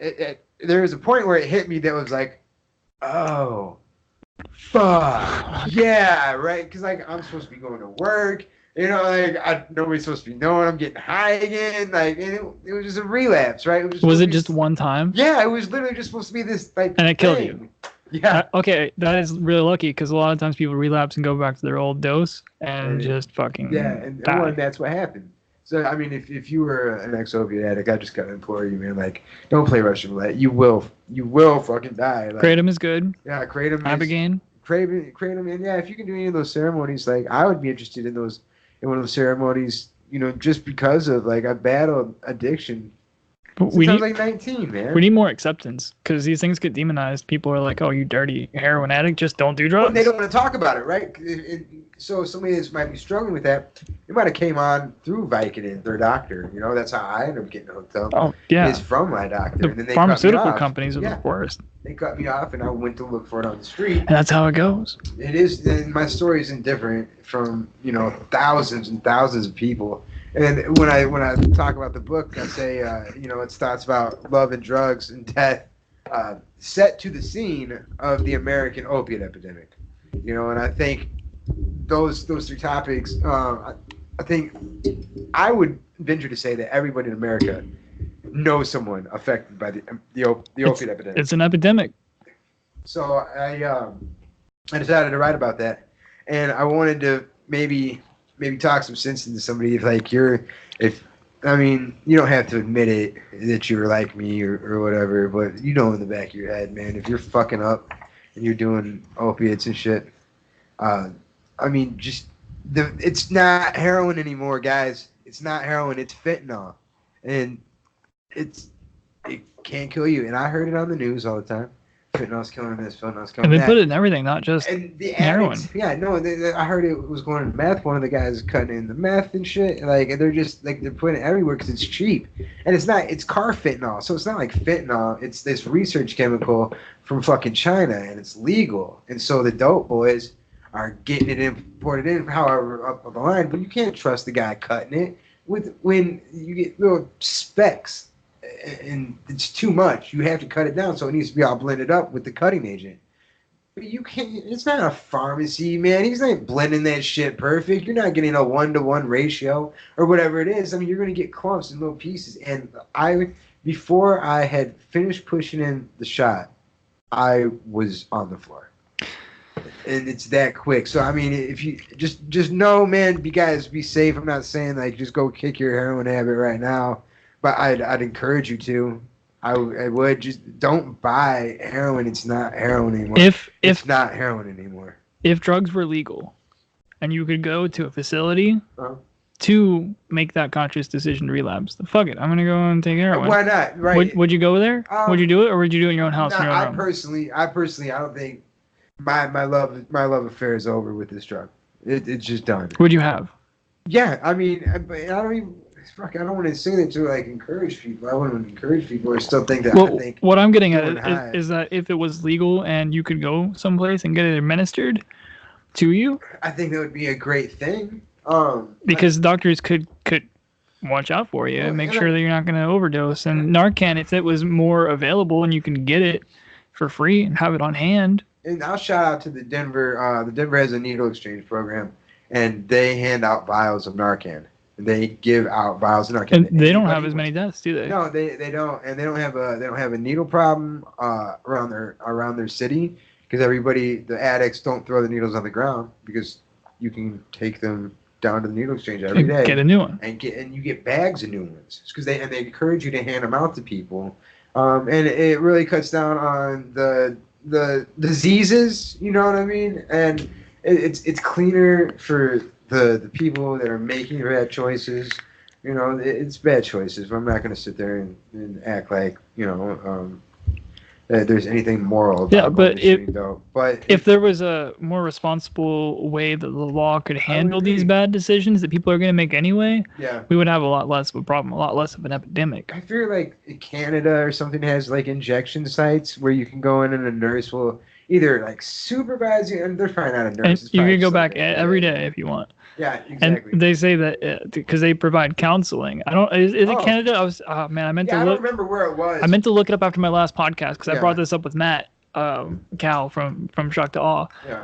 there was a point where it hit me that was like, oh, fuck, yeah, right? Because like I'm supposed to be going to work, you know, like nobody's supposed to be knowing I'm getting high again, like, and it was just a relapse, right? Was it just one time? Yeah, it was literally just supposed to be this like, and it killed you. Yeah. Okay, that is really lucky because a lot of times people relapse and go back to their old dose and just fucking and that's what happened. So I mean, if you were an ex-opiate addict, I just gotta implore you, man. Like, don't play Russian roulette. You will fucking die. Like, Kratom is good. Yeah, Kratom. Ibogaine. Kratom, and yeah, if you can do any of those ceremonies, like I would be interested in one of those ceremonies. You know, just because of like I battled addiction. I was like 19, man. We need more acceptance because these things get demonized. People are like, "Oh, you dirty heroin addict, just don't do drugs." Well, they don't want to talk about it, right? So somebody that might be struggling with that, it might have came on through Vicodin, their doctor. You know, that's how I ended up getting hooked up. Oh, yeah. It's from my doctor. The and then they pharmaceutical companies are the worst. They cut me off, and I went to look for it on the street. And that's how it goes. It is. And my story isn't different from, you know, thousands and thousands of people. And when I talk about the book, I say, you know, it's thoughts about love and drugs and death set to the scene of the American opiate epidemic. You know, and I think those three topics. I think I would venture to say that everybody in America knows someone affected by the opiate epidemic. It's an epidemic. So I decided to write about that, and I wanted to maybe talk some sense into somebody. I mean, you don't have to admit it that you're like me or whatever, but you know in the back of your head, man, if you're fucking up and you're doing opiates and shit, I mean, it's not heroin anymore, guys. It's not heroin. It's fentanyl, and it can't kill you. And I heard it on the news all the time. Fentanyl's killing this. Fentanyl's killing that. And they put it in everything, not just heroin. Yeah, no, I heard it was going into meth. One of the guys cutting in the meth and shit. Like they're just like they're putting it everywhere because it's cheap, and it's not. It's carfentanil, so it's not like fentanyl. It's this research chemical from fucking China, and it's legal. And so the dope boys are getting it imported in, however up the line. But you can't trust the guy cutting it when you get little specks. And it's too much. You have to cut it down, so it needs to be all blended up with the cutting agent. But you can't. It's not a pharmacy, man. He's not blending that shit perfect. You're not getting a 1-to-1 ratio or whatever it is. I mean, you're gonna get clumps and little pieces. And before I had finished pushing in the shot, I was on the floor. And it's that quick. So I mean, if you just know, man, you guys be safe. I'm not saying like just go kick your heroin habit right now. But I'd encourage you to. I would just don't buy heroin. It's not heroin anymore. It's not heroin anymore. If drugs were legal, and you could go to a facility to make that conscious decision to relapse, fuck it, I'm gonna go and take heroin. Why not? Right? Would you go there? Would you do it, or would you do it in your own house? No, I personally, I don't think my love affair is over with this drug. It's just done. Would you have? Yeah, I mean, I don't even. Fuck, I don't want to say that to like encourage people. I want to encourage people. I still think that. Well, what I'm getting at is that if it was legal and you could go someplace and get it administered to you, I think that would be a great thing. Because doctors could watch out for you and make sure that you're not going to overdose. And Narcan, if it was more available and you can get it for free and have it on hand. And I'll shout out to the Denver. The Denver has a needle exchange program, and they hand out vials of Narcan. They give out vials of Narcan. And they don't have as many deaths, do they? No, they don't, and they don't have a needle problem around their city because the addicts don't throw the needles on the ground because you can take them down to the needle exchange every day. Get a new one. And you get bags of new ones because they encourage you to hand them out to people, and it really cuts down on the diseases. You know what I mean? And it's cleaner for the people that are making bad choices. You know, it's bad choices. But I'm not going to sit there and act like that there's anything moral about if there was a more responsible way that the law could handle these bad decisions that people are going to make anyway, we would have a lot less of a problem, a lot less of an epidemic. I feel like Canada or something has like injection sites where you can go in and a nurse will either like supervise you, and they're probably not a nurse. And you can go back every day if you want. Yeah, exactly. And they say that because they provide counseling. I don't. Is it Canada? I meant to look. I don't remember where it was. I meant to look it up after my last podcast because I brought this up with Matt Cal from Shock to Awe. Yeah.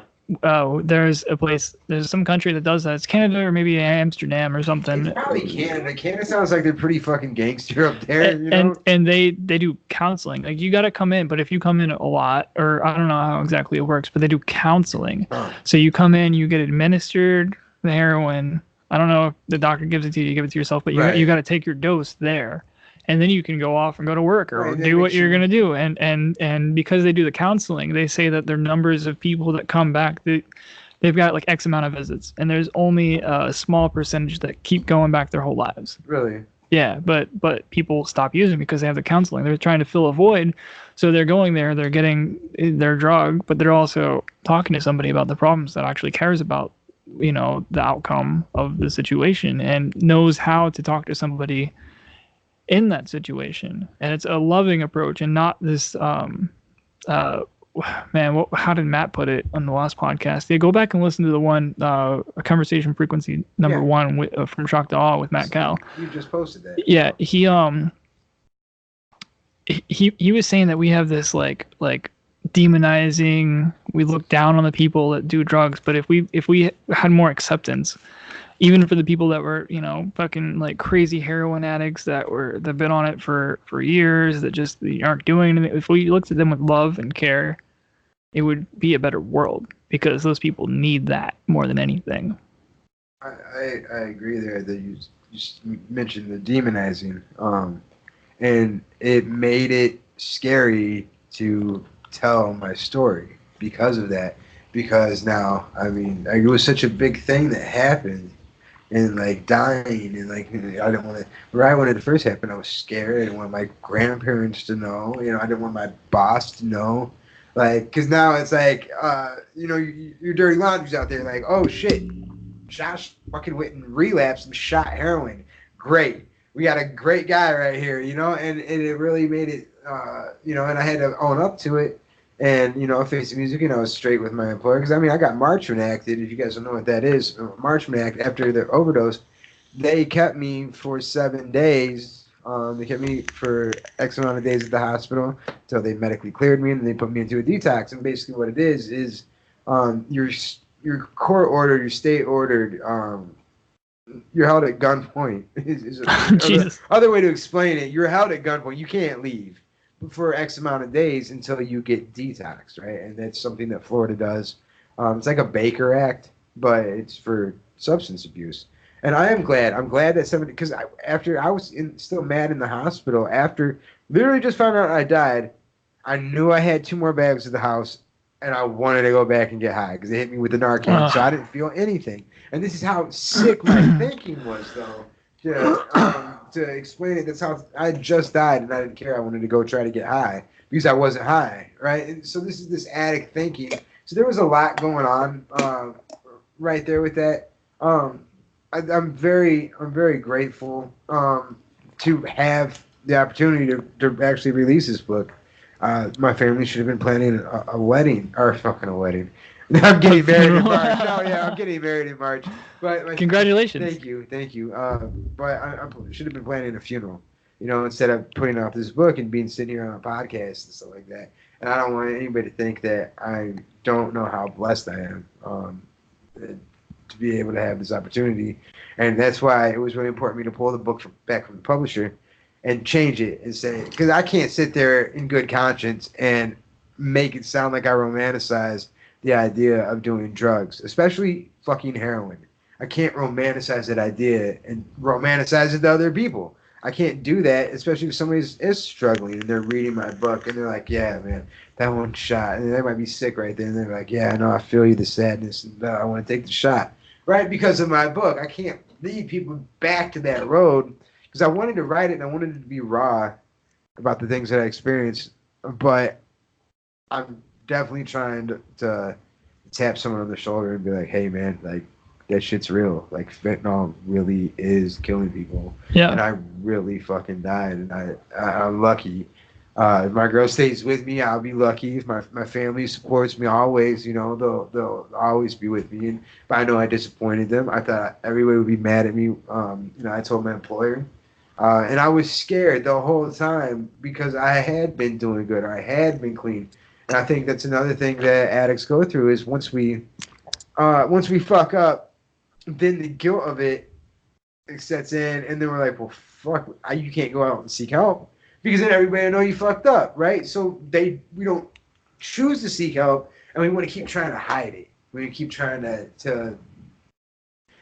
There's a place. There's some country that does that. It's Canada or maybe Amsterdam or something. It's probably Canada. Canada sounds like they're pretty fucking gangster up there. And they do counseling. Like you got to come in, but if you come in a lot, or I don't know how exactly it works, but they do counseling. So you come in, you get administered the heroin. I don't know if the doctor gives it to you, you give it to yourself, but you got to take your dose there, and then you can go off and go to work or do what you're gonna do. And because they do the counseling, they say that their numbers of people that come back, they've got like X amount of visits, and there's only a small percentage that keep going back their whole lives. Really? Yeah, but people stop using because they have the counseling. They're trying to fill a void, so they're going there, they're getting their drug, but they're also talking to somebody about the problems that actually cares about the outcome of the situation and knows how to talk to somebody in that situation. And it's a loving approach and not this how did Matt put it on the last podcast? Go back and listen to the one a conversation frequency number 1 from Shock to Awe with Matt Cal. You just posted that. Yeah, he he was saying that we have this like demonizing, we look down on the people that do drugs, but if we had more acceptance, even for the people that were, you know, fucking like crazy heroin addicts that've been on it for years, that just aren't doing anything, if we looked at them with love and care, it would be a better world, because those people need that more than anything. I agree there that you mentioned the demonizing, and it made it scary to tell my story because of that. Because now, I mean, it was such a big thing that happened, and like dying, and like I didn't want to. Right when it first happened, I was scared. I didn't want my grandparents to know. You know, I didn't want my boss to know. Like, because now it's like, you know, your dirty laundry's out there. Like, oh shit, Josh fucking went and relapsed and shot heroin. Great, we got a great guy right here. You know, and it really made it. You know, and I had to own up to it. And, you know, Face the Music, and I was straight with my employer. Because, I mean, I got Marchman acted. If you guys don't know what that is, Marchman Act, after the overdose, they kept me for 7 days. They kept me for X amount of days at the hospital until they medically cleared me, and they put me into a detox. And basically what it is your court ordered, your state ordered, you're held at gunpoint. Other way to explain it, you're held at gunpoint. You can't leave for X amount of days until you get detoxed, right? And that's something that Florida does. It's like a Baker Act, but it's for substance abuse. And I am glad. I'm glad that somebody, because after I was still mad in the hospital, after literally just found out I died, I knew I had 2 more bags at the house, and I wanted to go back and get high because they hit me with the Narcan, so I didn't feel anything. And this is how sick my thinking was, though. To explain it, that's how I just died, and I didn't care. I wanted to go try to get high because I wasn't high, right? And so this is this addict thinking. So there was a lot going on right there with that. I'm very grateful to have the opportunity to actually release this book. My family should have been planning a wedding, or fucking a wedding. I'm getting married in March. Oh yeah, I'm getting married in March. But congratulations. Thank you. But I should have been planning a funeral, you know, instead of putting off this book and being sitting here on a podcast and stuff like that. And I don't want anybody to think that I don't know how blessed I am to be able to have this opportunity. And that's why it was really important for me to pull the book back from the publisher and change it and say, because I can't sit there in good conscience and make it sound like I romanticize the idea of doing drugs, especially fucking heroin. I can't romanticize that idea and romanticize it to other people. I can't do that, especially if somebody is struggling and they're reading my book and they're like, yeah, man, that one shot. And they might be sick right there. And they're like, yeah, I know, I feel you, the sadness. And I want to take the shot. Right? Because of my book. I can't lead people back to that road because I wanted to write it and I wanted it to be raw about the things that I experienced. But I'm definitely trying to tap someone on the shoulder and be like, hey, man, like, that shit's real. Like, fentanyl really is killing people. Yeah. And I really fucking died, and I'm lucky. If my girl stays with me, I'll be lucky. If my family supports me always, you know, they'll always be with me. But I know I disappointed them. I thought everybody would be mad at me. You know, I told my employer. And I was scared the whole time because I had been doing good. I had been clean. And I think that's another thing that addicts go through is once we fuck up, then the guilt of it sets in, and then we're like, well, fuck, you can't go out and seek help because then everybody will know you fucked up, right? So we don't choose to seek help, and we want to keep trying to hide it. We keep trying to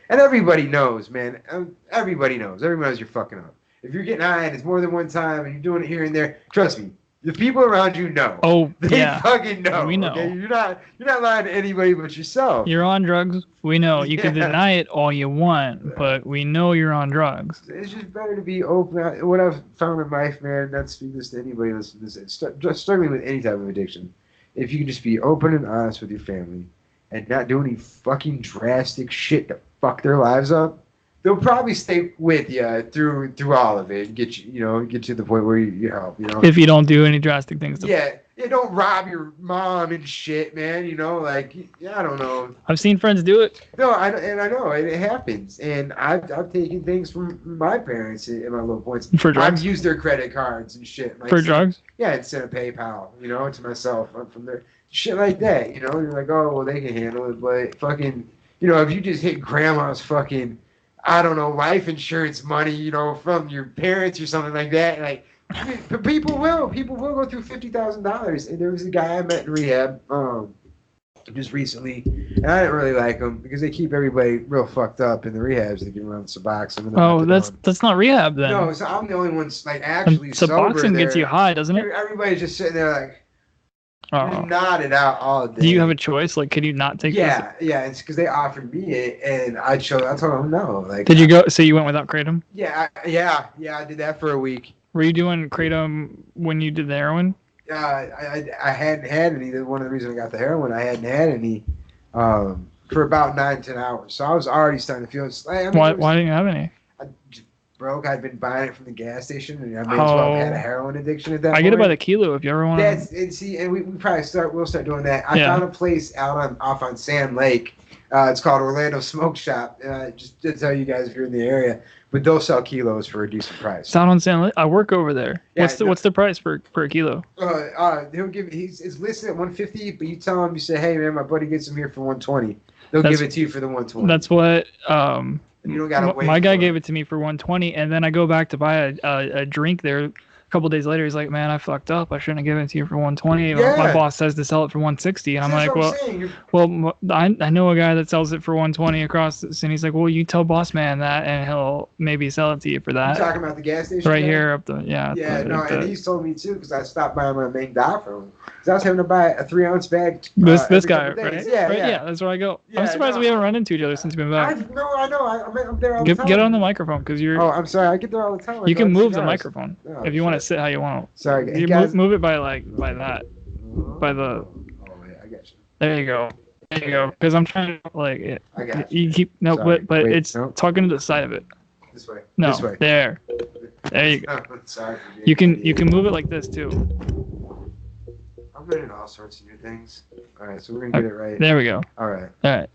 and everybody knows, man. Everybody knows you're fucking up. If you're getting high and it's more than one time and you're doing it here and there, trust me, the people around you know. Oh, they yeah. fucking know. We know. Okay? You're not lying to anybody but yourself. You're on drugs. We know. You can deny it all you want, but we know you're on drugs. It's just better to be open. What I've found in life, man, not speaking this to anybody listening to this, just struggling with any type of addiction. If you can just be open and honest with your family and not do any fucking drastic shit to fuck their lives up, they'll probably stay with you through all of it and get you to the point where you help. You know, if you don't do any drastic things. Yeah, Yeah, don't rob your mom and shit, man. You know, like, yeah, I don't know. I've seen friends do it. No, I know it happens, and I've taken things from my parents at my low points. For drugs? I've used their credit cards and shit. Like, For drugs? Yeah, and sent a PayPal, you know, to myself from their shit like that. You know, you're like, oh well, they can handle it, but fucking, you know, if you just hit grandma's fucking, I don't know, life insurance money, you know, from your parents or something like that, like. People will go through $50,000. And there was a guy I met in rehab, just recently, and I didn't really like them because they keep everybody real fucked up in the rehabs. They give around Suboxone. Oh, that's not rehab then. No, so I'm the only one like actually sober. Suboxone gets you high, doesn't it? Everybody's just sitting there like nodded out all day. Do you have a choice? Like, could you not take? Yeah, it's because they offered me it, and I told them no. Like, did you go? So you went without kratom? Yeah, I did that for a week. Were you doing kratom when you did the heroin? I hadn't had any. One of the reasons I got the heroin, I hadn't had any for about 9-10 hours. So I was already starting to feel. Why didn't you have any? I just broke. I'd been buying it from the gas station, and I may as well have had a heroin addiction at that point. I get it by the kilo if you ever want. And we probably we'll start doing that. I found a place off on Sand Lake. It's called Orlando Smoke Shop. Just to tell you guys if you're in the area. But they'll sell kilos for a decent price. It's out on San Luis. I work over there. Yeah, what's the price per kilo? He'll give. It's listed at $150, but you tell him, you say, hey man, my buddy gets them here for $120. They'll give it to you for the $120. That's what. You don't gotta wait. My guy gave it to me for $120, and then I go back to buy a drink there. A couple days later, he's like, "Man, I fucked up. I shouldn't have given it to you for $120." Yeah. My boss says to sell it for $160, and I'm like, "Well, I know a guy that sells it for $120 across this," and he's like, "Well, you tell boss man that, and he'll maybe sell it to you for that." You're talking about the gas station? Right here up the and he's told me too because I stopped by my main dock for him because I was having to buy a 3-ounce bag. This guy, right? Yeah, that's where I go. I'm surprised we haven't run into each other since we've been back. I know. I'm there all the time. Get on the microphone because you're. Oh, I'm sorry. I get there all the time. You can move the microphone if you want to sit how you want. Sorry, you guys. Move it by that, by the. Oh yeah, I got you. There you go. Because I'm trying to I got you. You keep it's talking to the side of it. This way. No, this way. There you go. Sorry. You can move it like this too. I'm learning all sorts of new things. All right, so we're gonna get it right. There we go. All right. That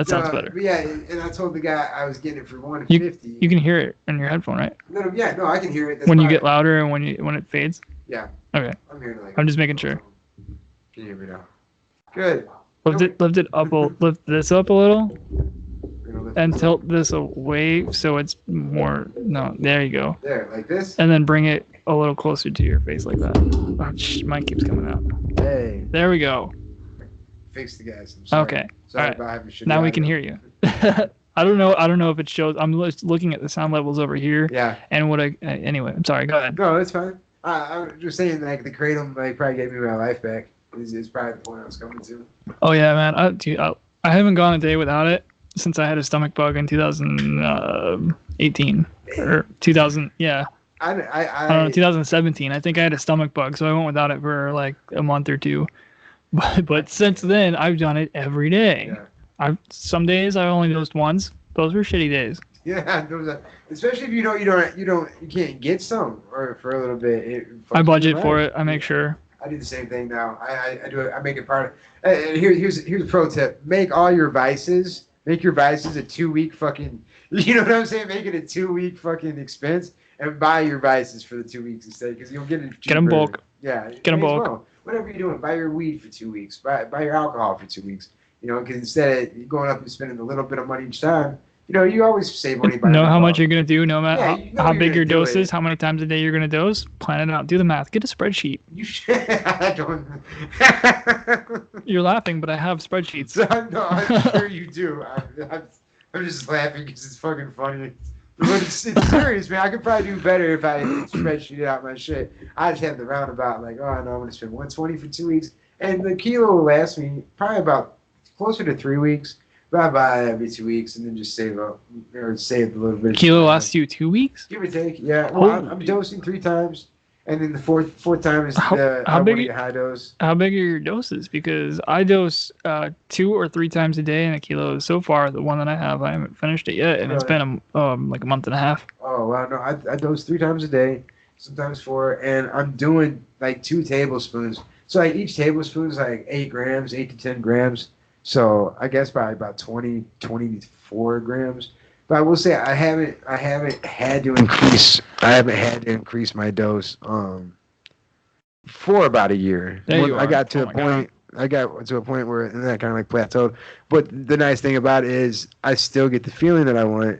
sounds better. Yeah, and I told the guy I was getting it for $150. You can hear it in your headphone, right? No, I can hear it. That's when you get louder and when it fades. Yeah. Okay. I'm hearing it I'm just making sure. Can you hear me now? Good. Lift this up a little. And tilt this away so it's more. No, there you go. There, like this. And then bring it a little closer to your face like that. Oh, mine keeps coming out. Hey. There we go. Fix the guys. I'm sorry. Okay. Sorry about having shit. Now we can hear you. I don't know if it shows. I'm looking at the sound levels over here. Yeah. And anyway, I'm sorry. Go ahead. No, it's fine. I'm just saying, like, the kratom probably gave me my life back. Is probably the point I was coming to. Oh yeah, man. I haven't gone a day without it since I had a stomach bug in 2018 or 2000. Yeah. I don't know, 2017. I think I had a stomach bug, so I went without it for like a month or two. But since then, I've done it every day. Yeah. Some days I only dosed once. Those were shitty days. Yeah, especially if you can't get some or for a little bit. I budget for it. I make sure. I do the same thing now. I do it. I make it part of. Here's a pro tip: make your vices a 2-week fucking. You know what I'm saying? Make it a 2-week fucking expense and buy your vices for the 2 weeks instead because you'll get it cheaper. Get them bulk. Yeah, get them bulk. Well. Whatever you're doing, buy your weed for 2 weeks. Buy your alcohol for 2 weeks. You know, because instead of going up and spending a little bit of money each time, you know, you always save money. Know how much you're gonna do, no matter how big your dose is, how many times a day you're gonna dose. Plan it out. Do the math. Get a spreadsheet. You should. I don't. You're laughing, but I have spreadsheets. No, I'm sure you do. I'm just laughing because it's fucking funny. But it's serious, man. I could probably do better if I spreadsheeted out my shit. I just have the roundabout, like, oh, I know I'm going to spend $120 for 2 weeks. And the kilo will last me probably about closer to 3 weeks. But I buy it every 2 weeks and then just save a little bit. Kilo lasts you 2 weeks? Give or take, yeah. Well, I'm dosing 3 times. And then the fourth time is the high dose. How big are your doses? Because I dose 2 or 3 times a day in a kilo. So far, the one that I have, I haven't finished it yet, and it's been like a month and a half. Oh wow, no, I dose 3 times a day, sometimes 4, and I'm doing like 2 tablespoons. So like each tablespoon is like 8 grams, 8 to 10 grams. So I guess by about 24 grams. But I will say I haven't had to increase my dose for about a year. I got to a point. I got to a point where that kind of like plateaued. But the nice thing about it is I still get the feeling that I want,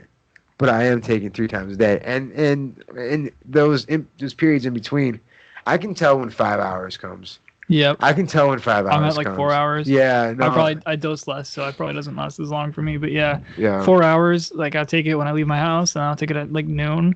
but I am taking 3 times a day. And those periods in between, I can tell when 5 hours comes. Yep. I can tell when 5 hours I'm at like comes. 4 hours. Yeah. No. I dose less, so it probably doesn't last as long for me. But yeah. 4 hours. Like I'll take it when I leave my house, and I'll take it at like noon, and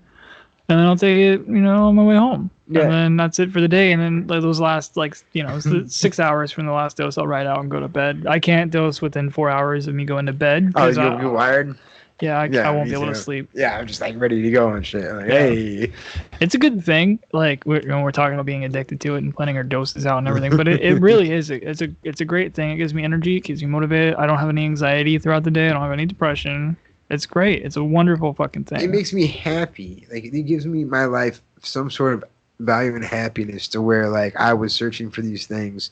then I'll take it, on my way home. Yeah. And then that's it for the day. And then like, those last 6 hours from the last dose, I'll ride out and go to bed. I can't dose within 4 hours of me going to bed. Oh, you're wired? Yeah, I won't be able to sleep. Yeah, I'm just like ready to go and shit. Like, hey, it's a good thing. Like we're talking about being addicted to it and planning our doses out and everything, but it really is. It's a great thing. It gives me energy. It keeps me motivated. I don't have any anxiety throughout the day. I don't have any depression. It's great. It's a wonderful fucking thing. It makes me happy. Like it gives me my life some sort of value and happiness to where like I was searching for these things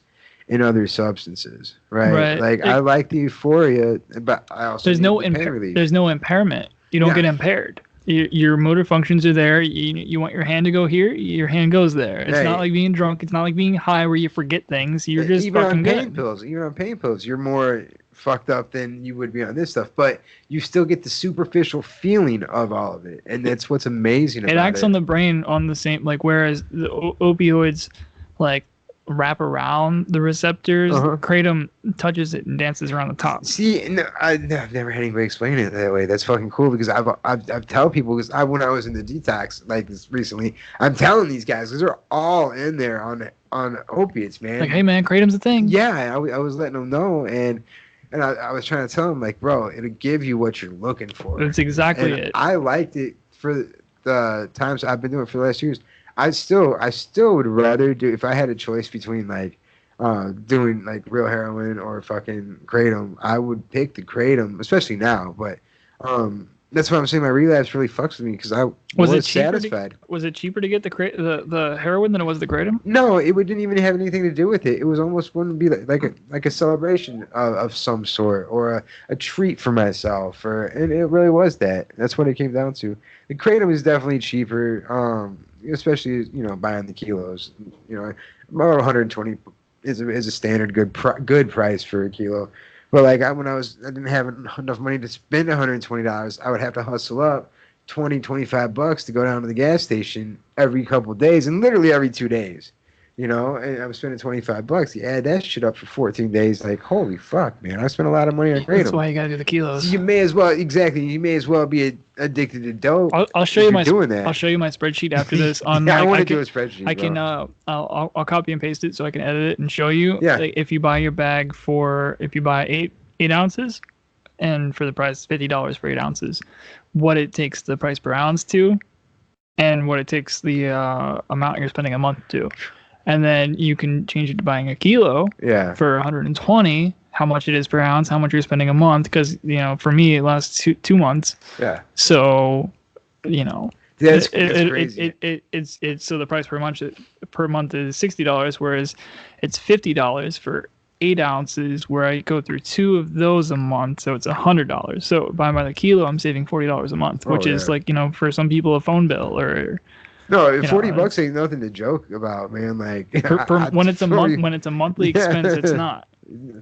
in other substances, right? Like I like the euphoria, but I also there's no impairment. You don't get impaired. Your motor functions are there. You want your hand to go here, your hand goes there. It's not like being drunk. It's not like being high where you forget things. You're just even fucking on pain good. pills. Even on pain pills, you're more fucked up than you would be on this stuff, but you still get the superficial feeling of all of it, and that's what's amazing about it. It acts on the brain on the same, like, whereas the opioids like wrap around the receptors, kratom touches it and dances around the top. See, I've never had anybody explain it that way. That's fucking cool, because I've tell people, because when I was in the detox like this recently, I'm telling these guys, because they're all in there on opiates, man. Like, hey man, kratom's a thing. Yeah, I was letting them know, and I was trying to tell them, like, bro, it'll give you what you're looking for. That's exactly it. I liked it for the times I've been doing it for the last years. I still would rather do, if I had a choice between like doing like real heroin or fucking kratom, I would pick the kratom, especially now. But that's why I'm saying my relapse really fucks with me, because I was satisfied. Was it cheaper to get the heroin than it was the kratom? No, it didn't even have anything to do with it. It was almost wouldn't be like a celebration of some sort, or a treat for myself, and it really was that. That's what it came down to. The kratom is definitely cheaper, especially buying the kilos. About 120 is a standard good price for a kilo. But like when I didn't have enough money to spend $120, I would have to hustle up $20-$25 to go down to the gas station every couple of days, and literally every 2 days. And I was spending $25. You add that shit up for 14 days, like, holy fuck, man! I spent a lot of money on kratom. That's why you gotta do the kilos. You may as well be addicted to dope. I'll show you I'll show you my spreadsheet after this. I want to do a spreadsheet. I can I'll copy and paste it so I can edit it and show you. Yeah. Like, if you buy your bag if you buy 8 ounces, and for the price $50 for 8 ounces, what it takes the price per ounce to, and what it takes the amount you're spending a month to. And then you can change it to buying a kilo for 120, how much it is per ounce, how much you're spending a month. Because, for me, it lasts two months. Yeah. So, that's crazy. It's so the price per month is $60, whereas it's $50 for 8 ounces, where I go through 2 of those a month. So it's $100. So by the kilo, I'm saving $40 a month, which is like, for some people, a phone bill or. No, $40 ain't nothing to joke about, man. Like when it's a monthly expense, it's not.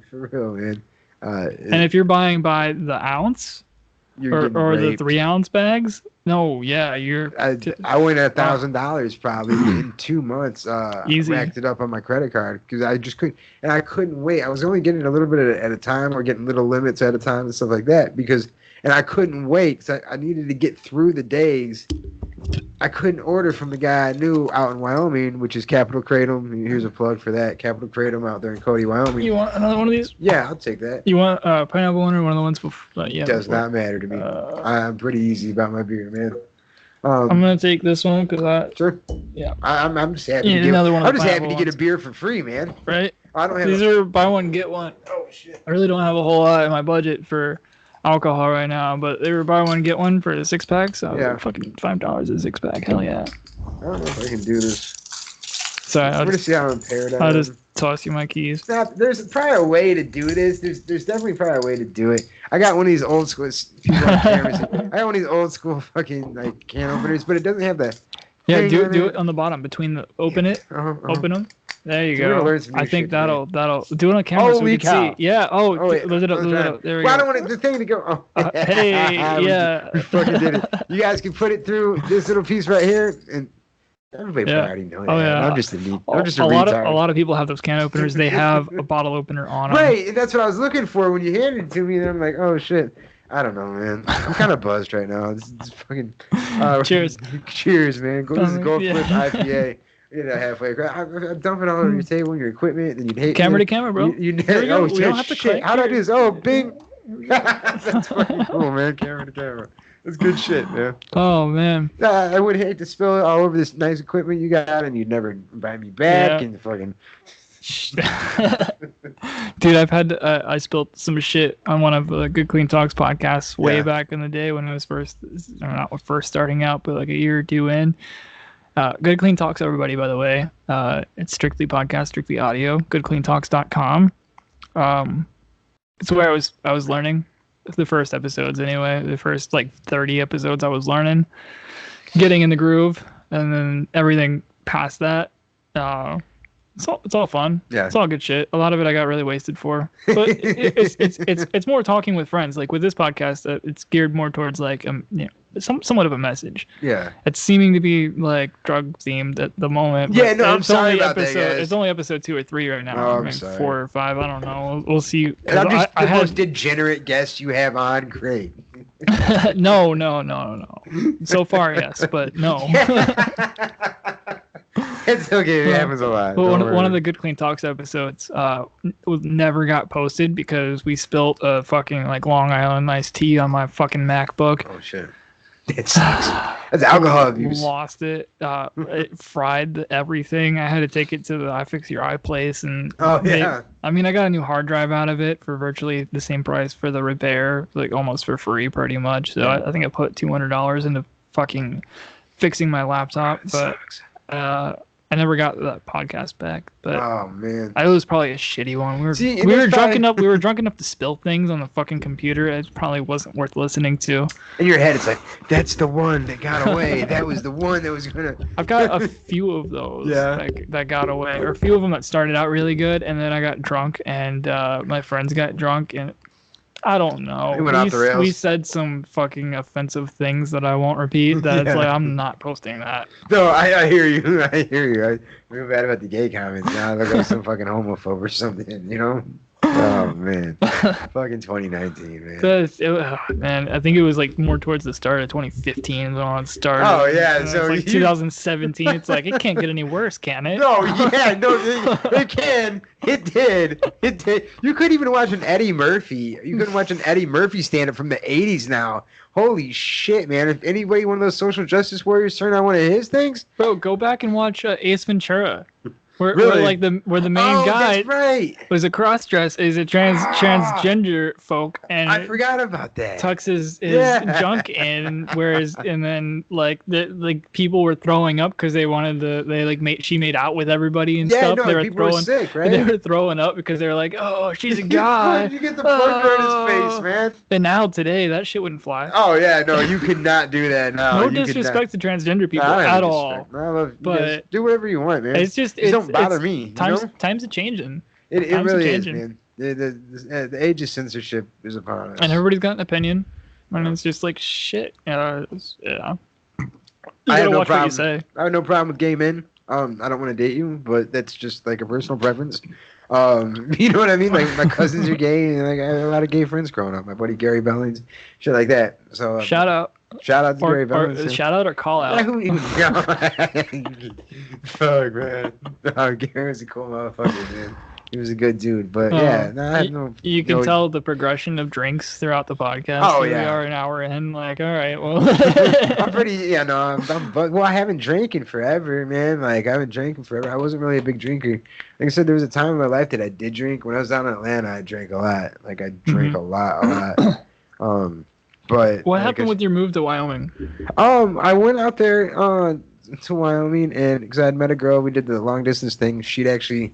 For real, man. And if you're buying by the ounce or the 3 ounce bags, no, yeah, I went $1,000 probably in 2 months. Easy. Racked it up on my credit card, because I just couldn't, and I couldn't wait. I was only getting a little bit at a time, or getting little limits at a time and stuff like that, and I couldn't wait, because I needed to get through the days. I couldn't order from the guy I knew out in Wyoming, which is Capital Kratom. Here's a plug for that. Capital Kratom out there in Cody, Wyoming. You want another one of these? Yeah, I'll take that. You want pineapple one or one of the ones before? Yeah. Does not matter to me. I'm pretty easy about my beer, man. I'm gonna take this one because sure. Yeah. I'm just happy. I'm just happy to get a beer for free, man. Right. I don't have. These are buy one get one. Oh shit. I really don't have a whole lot in my budget for alcohol right now, but they were buy one get one for the 6-pack, so fucking $5 a 6-pack. Hell yeah. I don't know if I can do this. Sorry, I'm gonna see how impaired I am. toss you my keys. There's probably a way to do this. There's definitely probably a way to do it. I got one of these old school people on cameras. I got one of these old school fucking like can openers, but it doesn't have that. Yeah, do it on the bottom between the open them. There you go. I think that'll do it on camera so we can see. Yeah. Load it up. There we go. I don't want the thing to go. Hey, yeah. We fucking did it. You guys can put it through this little piece right here, and everybody already knows. Oh yeah. I'm just a retard. A lot of people have those can openers. They have a bottle opener on them. Right, and that's what I was looking for when you handed it to me. And I'm like, oh shit. I don't know, man. I'm kind of buzzed right now. This is fucking. Cheers. Cheers, man. This is Gold Cliff IPA. Halfway across. I'm dumping all over your table and your equipment, and you'd hate camera to camera, bro. We don't have to shit. How do I do this? Oh, bing. That's fucking cool, man. Camera to camera. That's good shit, man. Oh man. I would hate to spill it all over this nice equipment you got, and you'd never invite me back, and fucking. Dude, I've had I spilled some shit on one of the Good Clean Talks podcasts way back in the day when I was first starting out, but like a year or two in. Good Clean Talks, everybody, by the way. It's strictly podcast, strictly audio. Goodcleantalks.com. It's where I was learning the first episodes anyway. The first like 30 episodes I was learning, getting in the groove, and then everything past that. It's all fun. Yeah. It's all good shit. A lot of it I got really wasted for. But it's more talking with friends. Like with this podcast, it's geared more towards like somewhat of a message. Yeah. It's seeming to be like drug themed at the moment. Yeah, no, I'm sorry about that, guys. It's only episode 2 or 3 right now. Oh, I'm sorry. 4 or 5. I don't know. We'll see. And I'm just the most degenerate guest you have on. Great. No. So far, yes, but no. It's okay. It happens a lot. Well, one of the Good Clean Talks episodes never got posted because we spilt a fucking like Long Island iced tea on my fucking MacBook. Oh shit. It sucks. That's alcohol abuse. Lost it. It fried everything. I had to take it to the iFix Your Eye place, and I got a new hard drive out of it for virtually the same price for the repair, like almost for free, pretty much. So I think I put $200 into fucking fixing my laptop, but I never got that podcast back. But oh man, it was probably a shitty one. We were drunk enough. We were drunk enough to spill things on the fucking computer. It probably wasn't worth listening to. In your head, it's like that's the one that got away. That was the one that was gonna. I've got a few of those that got away, or a few of them that started out really good, and then I got drunk, and my friends got drunk, and I don't know. It went off the rails. We said some fucking offensive things that I won't repeat. That's like I'm not posting that. No, I hear you. I feel bad about the gay comments. Now look like some fucking homophobe or something, you know? Oh man, fucking 2019, man. Man, I think it was like more towards the start of 2015 when it started. Oh yeah, so like 2017. It's like it can't get any worse, can it? No, it can. It did. You couldn't even watch an Eddie Murphy. You couldn't watch an Eddie Murphy stand up from the 80s now. Holy shit, man! If anybody, one of those social justice warriors, turned on one of his things, bro, go back and watch Ace Ventura. Where the main guy was a cross-dress, is a transgender folk, and I forgot about that. Tucks his junk in, and then the people were throwing up because she made out with everybody and stuff. No, people were sick, right? They were throwing up because they were like, oh, she's a guy. You get the plug right in his face, man. And now today that shit wouldn't fly. Oh yeah, no, you could not do that now. No disrespect to transgender people at all. But do whatever you want, man. It's just don't bother me. Times are changing. It really is, man. The age of censorship is upon us. And everybody's got an opinion. And it's just like, shit. Yeah. You gotta watch what you say. I have no problem with gay men. I don't want to date you, but that's just like a personal preference. You know what I mean? Like my cousins are gay, and like I had a lot of gay friends growing up. My buddy Gary Bellings, shit like that. So shout out to Gary Bellings. Shout out or call out. Fuck, man. No, Gary was a cool motherfucker, man. He was a good dude, but you can tell the progression of drinks throughout the podcast. Oh yeah, we are an hour in. Like, all right, well, I'm pretty. I haven't drank in forever, man. Like, I haven't drank in forever. I wasn't really a big drinker. Like I said, there was a time in my life that I did drink. When I was down in Atlanta, I drank a lot. Like, I drank a lot. But what happened with your move to Wyoming? I went out there to Wyoming, and because I had met a girl, we did the long distance thing. She'd actually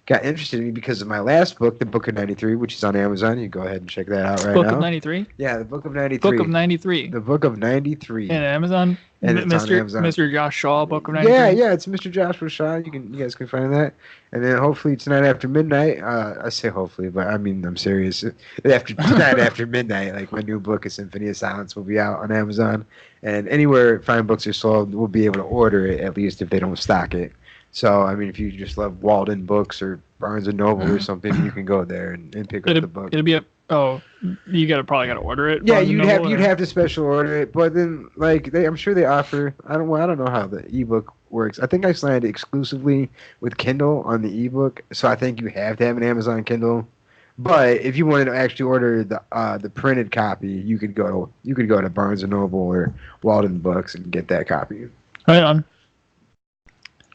got interested in me because of my last book, The Book of 93, which is on Amazon. You can go ahead and check that out right Book now. of 93? Yeah, The Book of 93. Book of 93. The Book of 93. And Amazon? And it's on Mr. Amazon. Mr. Josh Shaw, Book of 93? Yeah, it's Mr. Joshua Shaw. You guys can find that. And then hopefully tonight after midnight, I say hopefully, but I mean, I'm serious. Tonight after midnight, like my new book, A Symphony of Silence, will be out on Amazon. And anywhere fine books are sold, we'll be able to order it, at least if they don't stock it. So, I mean, if you just love Walden Books or Barnes & Noble or something, you can go there and pick up the book. It'll be you probably gotta order it. Yeah, you'd have to special order it, but then I'm sure they offer. I don't know how the ebook works. I think I signed exclusively with Kindle on the ebook, so I think you have to have an Amazon Kindle. But if you wanted to actually order the printed copy, you could go to Barnes & Noble or Walden Books and get that copy. Right on.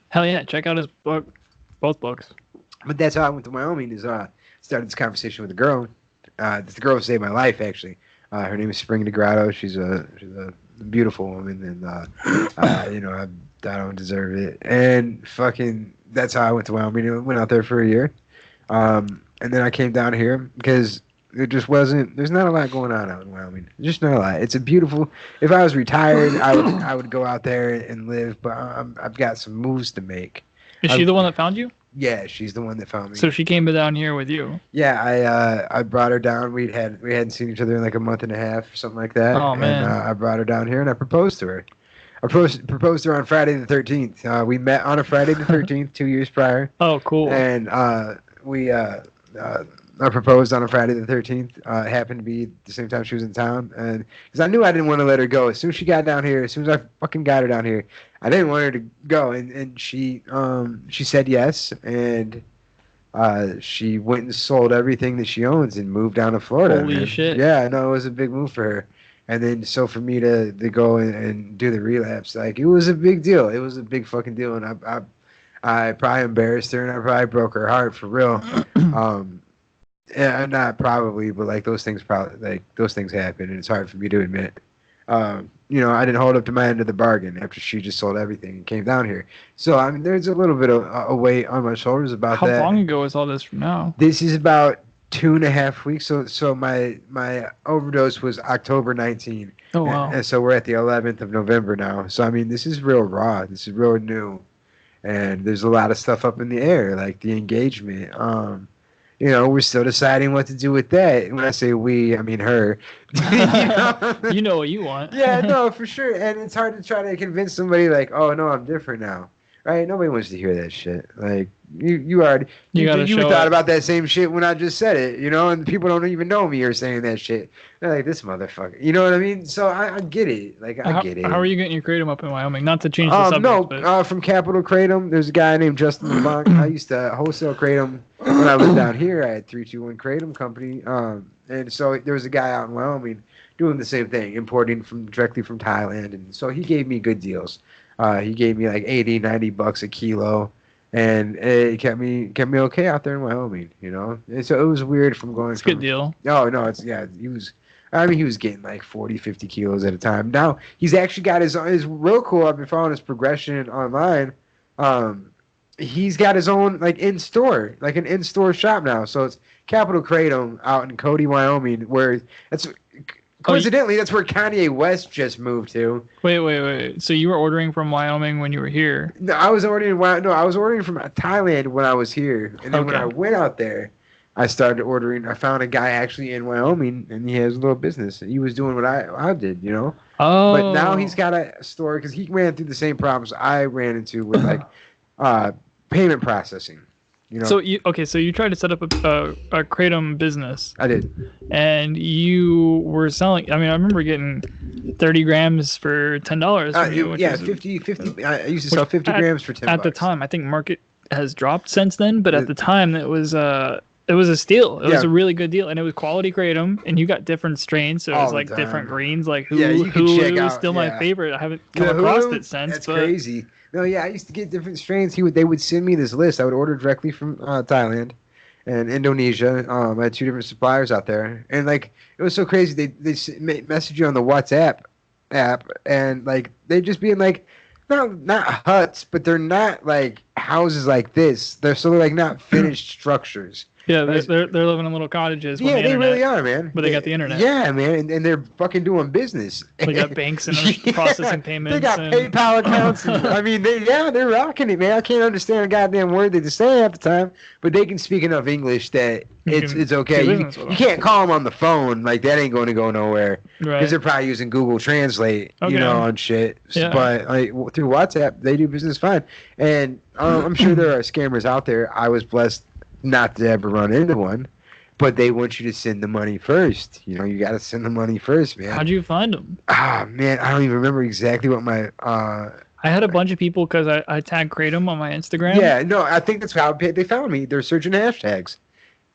Hell yeah, check out his book, both books. But that's how I went to Wyoming. Started this conversation with a girl. This girl saved my life, actually. Her name is Spring DeGrotto. She's a beautiful woman, and I don't deserve it. And fucking, that's how I went to Wyoming. I went out there for a year, and then I came down here because it just wasn't. There's not a lot going on out in Wyoming. Just not a lot. It's a beautiful. If I was retired, I would go out there and live. But I've got some moves to make. Is she the one that found you? Yeah, she's the one that found me. So she came down here with you. Yeah, I brought her down. We hadn't seen each other in like a month and a half or something like that. Oh man! And I brought her down here and I proposed to her. I proposed to her on Friday the 13th. We met on a Friday the 13th, 2 years prior. Oh, cool. And I proposed on a Friday the 13th. It happened to be the same time she was in town, and because I knew I didn't want to let her go. As soon as she got down here, as soon as I fucking got her down here, I didn't want her to go, and she said yes, and she went and sold everything that she owns and moved down to Florida. Holy shit! Yeah, I know it was a big move for her. And then, so for me to go and do the relapse, like, it was a big deal. It was a big fucking deal, and I probably embarrassed her, and I probably broke her heart for real. Yeah, not probably, but like those things happen, and it's hard for me to admit. I didn't hold up to my end of the bargain after she just sold everything and came down here. So I mean, there's a little bit of a weight on my shoulders about that. How long ago is all this from now? This is about 2.5 weeks. So my overdose was October 19. Oh wow! And so we're at the 11th of November now. So I mean, this is real raw. This is real new, and there's a lot of stuff up in the air, like the engagement. We're still deciding what to do with that. When I say we, I mean her. You know what you want. Yeah, no, for sure. And it's hard to try to convince somebody like, oh no, I'm different now, right? Nobody wants to hear that shit. Like you thought about that same shit when I just said it, and people don't even know me are saying that shit. They're like, this motherfucker. You know what I mean? So I get it. Like I get it. How are you getting your kratom up in Wyoming? Not to change the subject. From Capital Kratom. There's a guy named Justin LeBlanc. I used to wholesale kratom when I lived down here. I had 321 Kratom Company. And so there was a guy out in Wyoming doing the same thing, importing directly from Thailand. And so he gave me good deals. He gave me like $80-$90 a kilo. And it kept me okay out there in Wyoming, And so it was weird from going. It's a good deal. Oh no, he was getting like 40-50 kilos at a time. Now he's actually got his real cool. I've been following his progression online. He's got his own like an in-store shop now. So it's Capital Kratom out in Cody, Wyoming, where coincidentally that's where Kanye West just moved to. Wait. So you were ordering from Wyoming when you were here? No, I was ordering from Thailand when I was here, and then when I went out there, I started ordering. I found a guy actually in Wyoming, and he has a little business. And he was doing what I did, Oh. But now he's got a store because he ran through the same problems I ran into with like payment processing. So you tried to set up a kratom business. I did. And you were selling. I mean, I remember getting 30 grams for $10. 50. I used to sell 50 grams for $10. At the time, I think market has dropped since then, but at the time it was a steal. It was a really good deal, and it was quality kratom, and you got different strains, so it was like different greens, like Hulu is still my favorite. I haven't come across it since. That's crazy. No, I used to get different strains. They would send me this list. I would order directly from Thailand and Indonesia. I had 2 different suppliers out there, and like it was so crazy. They message you on the WhatsApp app, and like they just being like, not huts, but they're not like houses like this. They're sort of like not finished structures. Yeah, they're living in little cottages. Yeah, they really are, man. But they got the internet. Yeah, man, and they're fucking doing business. They got banks and processing payments. They got PayPal accounts. I mean, they're rocking it, man. I can't understand a goddamn word they just say half the time, but they can speak enough English that it's okay. You can't call them on the phone, like that ain't going to go nowhere, because they're probably using Google Translate, and shit. Yeah. But like through WhatsApp, they do business fine, and I'm sure there are scammers out there. I was blessed not to ever run into one, but they want you to send the money first. You got to send the money first, man. How'd you find them? Man, I don't even remember exactly what my. I had a bunch of people because I tagged Kratom on my Instagram. Yeah, no, I think that's how they found me. They're searching hashtags.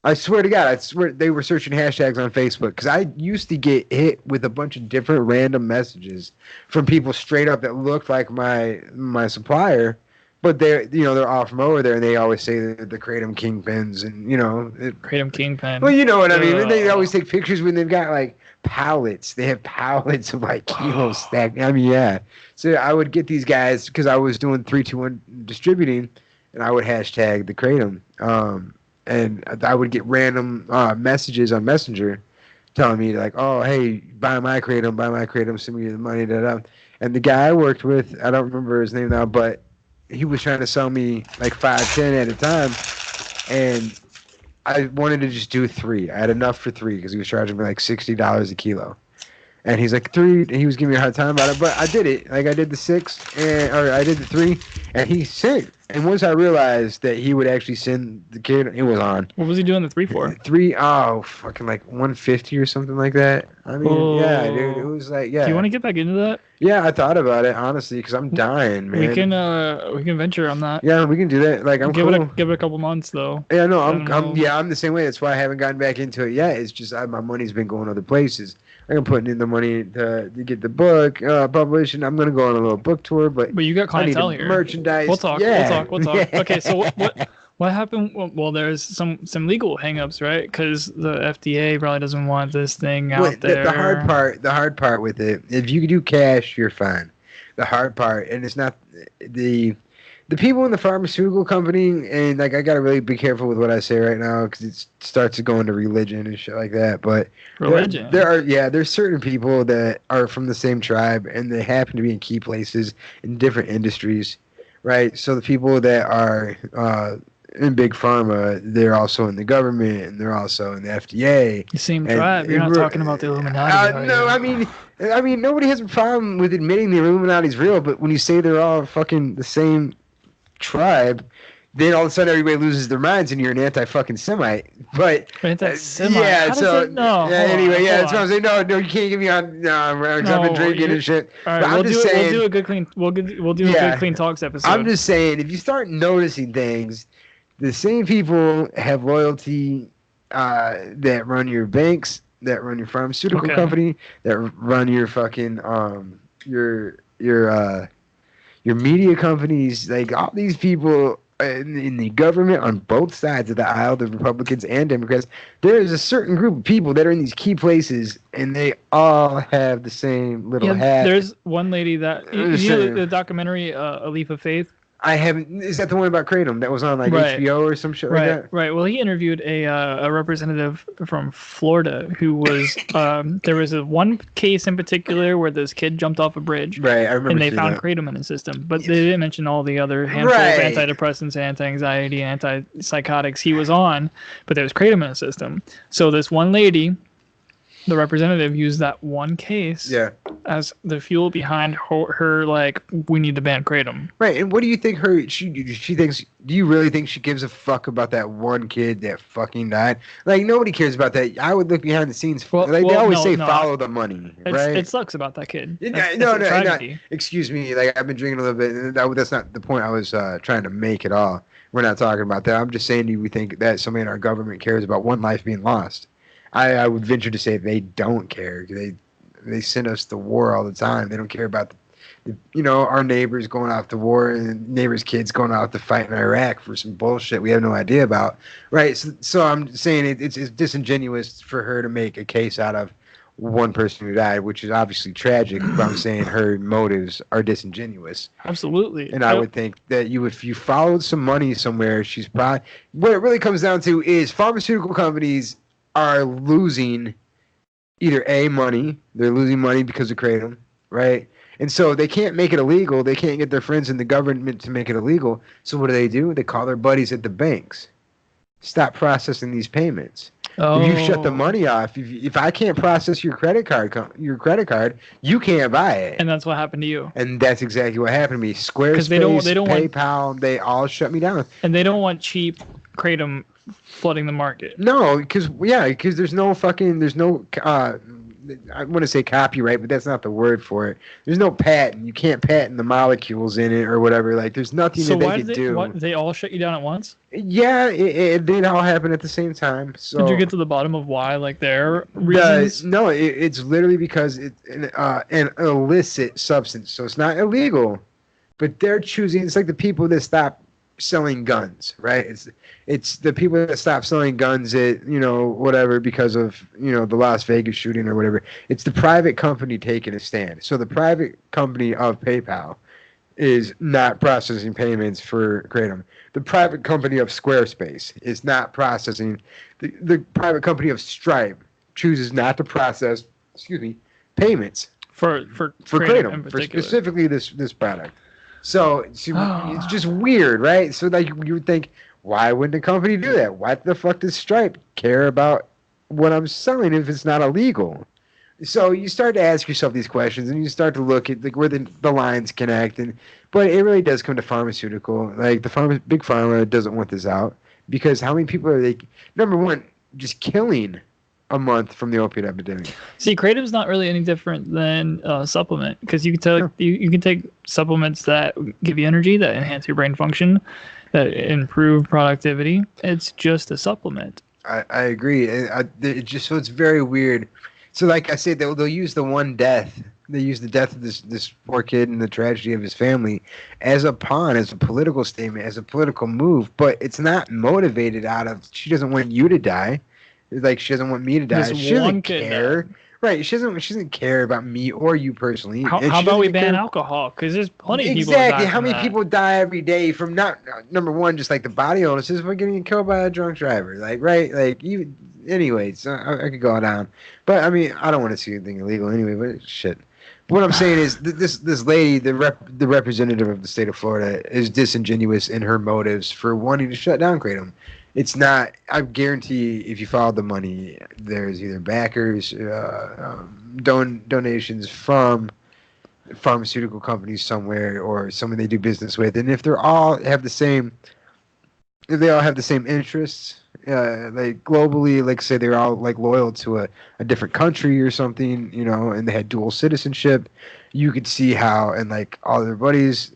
I swear to God, they were searching hashtags on Facebook, because I used to get hit with a bunch of different random messages from people straight up that looked like my supplier. But they're all from over there, and they always say the Kratom Kingpins, and Kratom Kingpin. Well, you know what I mean. And they always take pictures when they've got like pallets. They have pallets of like kilos stacked. I mean, yeah. So I would get these guys because I was doing 321 distributing, and I would hashtag the Kratom. And I would get random messages on Messenger telling me like, "Oh, hey, buy my Kratom, send me the money." And the guy I worked with, I don't remember his name now, but he was trying to sell me like 5-10 at a time, and I wanted to just do 3. I had enough for 3 because he was charging me like $60 a kilo. And he's like 3, and he was giving me a hard time about it, but I did it. Like I did the 6, or I did the 3, and he sent. And once I realized that he would actually send the kid, it was on. What was he doing the 3 for? 3, fucking like 150 or something like that. I mean, yeah, dude, it was like, yeah. Do you want to get back into that? Yeah, I thought about it honestly because I'm dying, man. We can venture on that. Yeah, we can do that. Like I'm give it a couple months though. Yeah, no, I'm the same way. That's why I haven't gotten back into it yet. It's just my money's been going other places. I'm putting in the money to get the book published, and I'm gonna go on a little book tour. But you got clientele here. Merchandise. We'll talk. Yeah. We'll talk. Yeah. Okay, so what happened? Well, there's some legal hangups, right? Because the FDA probably doesn't want this thing out there. The hard part with it, if you do cash, you're fine. The hard part, and it's not the people in the pharmaceutical company, and like I gotta really be careful with what I say right now because it starts to go into religion and shit like that. But religion, there's certain people that are from the same tribe, and they happen to be in key places in different industries, right? So the people that are in big pharma, they're also in the government, and they're also in the FDA. The same tribe. You're not talking about the Illuminati. No, I mean, nobody has a problem with admitting the Illuminati's real, but when you say they're all fucking the same tribe, then all of a sudden everybody loses their minds and you're an anti-fucking Semite. But anti-Semite? Yeah, anyway, that's what I'm saying. No, you can't get me on. No, because I've been drinking and shit. All right, we'll do a good clean. We'll do a good clean talks episode. I'm just saying, if you start noticing things, the same people have loyalty that run your banks, that run your pharmaceutical company, that run your fucking your media companies, like all these people in the government on both sides of the aisle, the Republicans and Democrats, there is a certain group of people that are in these key places, and they all have the same little hat. There's one lady that you know the documentary A Leap of Faith. I haven't. Is that the one about Kratom that was on like HBO or some shit like that? Right. Well, he interviewed a representative from Florida who was there was one case in particular where this kid jumped off a bridge. Right, I remember. And they found Kratom in his system, but they didn't mention all the other handful of antidepressants, anti-anxiety, antipsychotics he was on, but there was Kratom in his system. So this one lady, the representative, used that one case as the fuel behind her like, we need to ban Kratom. Right, and what do you think she thinks? Do you really think she gives a fuck about that one kid that fucking died? Like, nobody cares about that. I would look behind the scenes. They always say follow the money, right? It sucks about that kid. No. Excuse me. Like, I've been drinking a little bit, and that's not the point I was trying to make at all. We're not talking about that. I'm just saying, do we think that somebody in our government cares about one life being lost? I would venture to say they don't care. They send us to war all the time. They don't care about our neighbors going off to war and neighbors' kids going off to fight in Iraq for some bullshit we have no idea about. Right. So I'm saying it's disingenuous for her to make a case out of one person who died, which is obviously tragic. But I'm saying her motives are disingenuous. Absolutely. And I would think that if you followed some money somewhere, she's probably. What it really comes down to is pharmaceutical companies are losing either money, they're losing money because of Kratom, right? And so they can't make it illegal. They can't get their friends in the government to make it illegal. So what do? They call their buddies at the banks. Stop processing these payments. Oh. If you shut the money off, if I can't process your credit card, you can't buy it. And that's what happened to you. And that's exactly what happened to me. Squarespace, they don't PayPal, they all shut me down. And they don't want cheap Kratom flooding the market. No, because there's no I want to say copyright, but that's not the word for it. There's no patent. You can't patent the molecules in it or whatever. Like, there's nothing that they could do. What, they all shut you down at once? Yeah, it did all happen at the same time. So did you get to the bottom of why, like, their reasons? No, it's literally because it's an illicit substance. So it's not illegal, but they're choosing. It's like the people that stop selling guns, right? It's the people that stop selling guns at, whatever, because of, the Las Vegas shooting or whatever. It's the private company taking a stand. So the private company of PayPal is not processing payments for Kratom. The private company of Squarespace is not processing. The private company of Stripe chooses not to process, payments for Kratom, for specifically this product. So it's just weird, right? So like you would think, why wouldn't a company do that? Why the fuck does Stripe care about what I'm selling if it's not illegal? So you start to ask yourself these questions, and you start to look at like where the lines connect. But it really does come to pharmaceutical. Like big pharma doesn't want this out because how many people are they? Number one, just killing a month from the opiate epidemic. See, Kratom's not really any different than a supplement because you can take supplements that give you energy, that enhance your brain function, that improve productivity. It's just a supplement. I agree. It's very weird. So like I said, they'll use the one death. They use the death of this poor kid and the tragedy of his family as a pawn, as a political statement, as a political move. But it's not motivated out of she doesn't want you to die. Like she doesn't want me to die. She doesn't care. Right. She doesn't care about me or you personally. How about we ban alcohol? Because there's plenty of people. Exactly. How many people die every day from not number one, just like the body illnesses, but getting killed by a drunk driver. Like right. Like even anyways, I could go down. But I mean, I don't want to see anything illegal anyway. But shit. What I'm saying is this lady, the representative of the state of Florida, is disingenuous in her motives for wanting to shut down Kratom. It's not. I guarantee if you follow the money, there's either backers, donations from pharmaceutical companies somewhere, or someone they do business with. And if they all have the same interests, like globally, like say they're all like loyal to a different country or something, and they had dual citizenship, you could see how, and like all their buddies,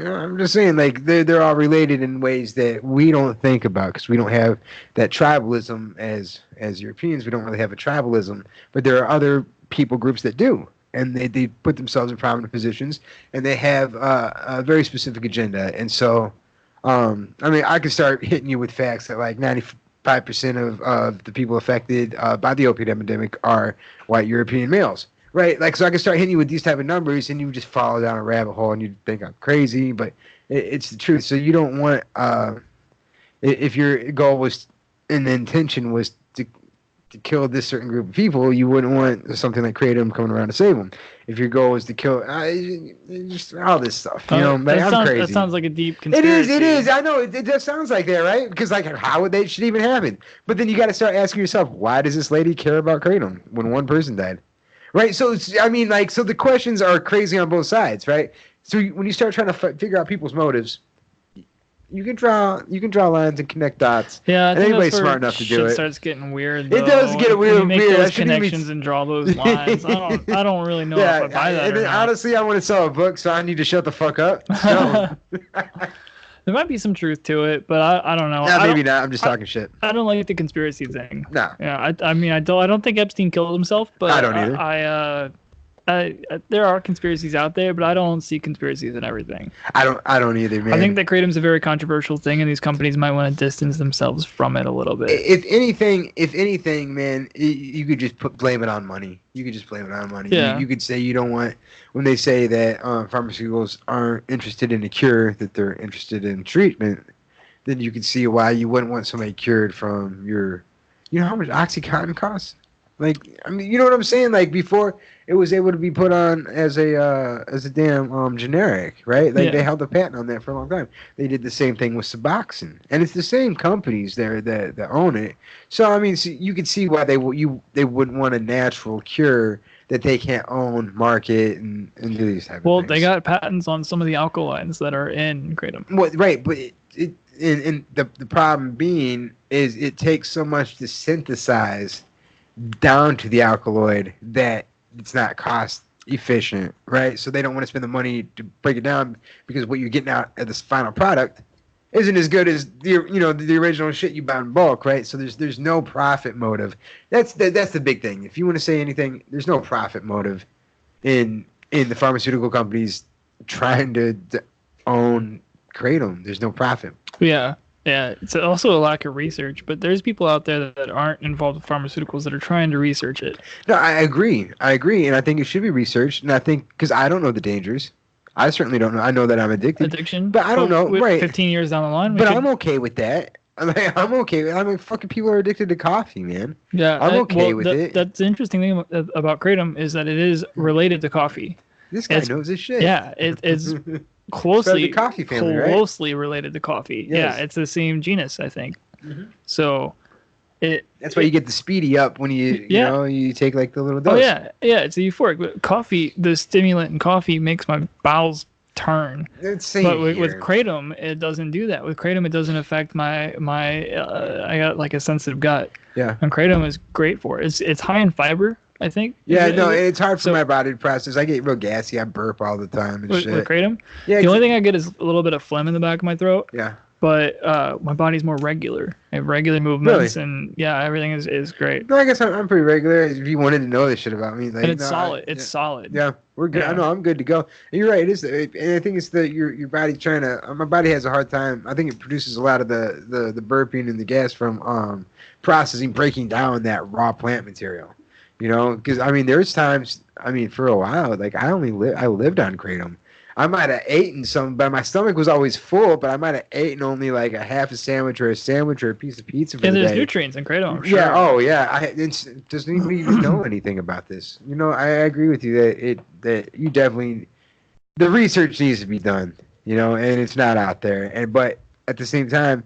I'm just saying, like they're all related in ways that we don't think about because we don't have that tribalism as Europeans. We don't really have a tribalism, but there are other people groups that do, and they put themselves in prominent positions, and they have a very specific agenda. And so, I mean, I could start hitting you with facts that like 95% of the people affected by the opiate epidemic are white European males. Right, like so I can start hitting you with these type of numbers, and you just follow down a rabbit hole, and you think I'm crazy, but it's the truth. So you don't want, if your goal was and the intention was to kill this certain group of people, you wouldn't want something like Kratom coming around to save them. If your goal is to kill, just all this stuff, I'm crazy. That sounds like a deep conspiracy. It is. I know it just sounds like that, right? Because like, how would that should even happen? But then you got to start asking yourself, why does this lady care about Kratom when one person died? Right, so so the questions are crazy on both sides, right? So when you start trying to figure out people's motives, you can draw lines and connect dots. Yeah, and anybody's smart enough to do it. It starts getting weird. Though. It does get weird. You make those connections and draw those lines. I don't really know if I buy that. And then, honestly, I want to sell a book, so I need to shut the fuck up. So. There might be some truth to it, but I don't know. No, maybe not. I'm just talking shit. I don't like the conspiracy thing. No. Yeah, I mean, I don't think Epstein killed himself, but I don't either. there are conspiracies out there, but I don't see conspiracies in everything. I don't either, man. I think that kratom's a very controversial thing, and these companies might want to distance themselves from it a little bit. If anything, man, you could just blame it on money. You could just blame it on money. Yeah. You could say you don't want, when they say that pharmaceuticals aren't interested in a cure, that they're interested in treatment, then you could see why you wouldn't want somebody cured from your, you know how much OxyContin costs? Like, I mean, you know what I'm saying? Like, before it was able to be put on as a damn generic, right? Like, they held the patent on that for a long time. They did the same thing with Suboxone, and it's the same companies there that own it. So I mean, you could see why they wouldn't want a natural cure that they can't own, market, and do these type of things. Well, they got patents on some of the alkalines that are in kratom. Well, right, but the problem being is it takes so much to synthesize down to the alkaloid that it's not cost efficient, right? So they don't want to spend the money to break it down because what you're getting out of this final product isn't as good as the original shit you buy in bulk, right? So there's no profit motive. That's the big thing. If you want to say anything, there's no profit motive in the pharmaceutical companies trying to own kratom. There's no profit. Yeah. It's also a lack of research, but there's people out there that aren't involved with pharmaceuticals that are trying to research it. No, I agree, and I think it should be researched, and I think, because I don't know the dangers. I certainly don't know. I know that I'm addicted. Addiction? But I don't know, right. 15 years down the line. But I'm okay with that. I'm okay. I mean, fucking people are addicted to coffee, man. Yeah. I'm okay with it. That's the interesting thing about kratom is that it is related to coffee. This guy knows his shit. Yeah, it's closely coffee family, closely related to coffee. Yes. Yeah, it's the same genus, I think. Mm-hmm. So that's why you get the speedy up when you take like the little dose. Oh yeah, it's a euphoric. But coffee, the stimulant in coffee makes my bowels turn. With kratom, it doesn't do that. With kratom, it doesn't affect my I got like a sensitive gut. Yeah. And kratom is great for it. It's high in fiber, I think. Yeah, it's hard for my body to process. I get real gassy. I burp all the time and shit. With kratom? Yeah. The only thing I get is a little bit of phlegm in the back of my throat. Yeah. But my body's more regular. I have regular movements, and everything is great. No, I guess I'm pretty regular. If you wanted to know this shit about me, like, and it's solid. It's solid. Yeah, we're good. Yeah. I know I'm good to go. And you're right. It is, and I think it's your body trying to. My body has a hard time. I think it produces a lot of the burping and the gas from processing, breaking down that raw plant material. You know, because I mean, there's times. I mean, for a while, like I lived on kratom. I might have eaten some, but my stomach was always full. But I might have eaten only like a half a sandwich or a piece of pizza for the day. And there's nutrients in kratom. Sure. Yeah. Oh, yeah. It doesn't even know anything about this. You know, I agree with you that you definitely the research needs to be done. You know, and it's not out there. But at the same time,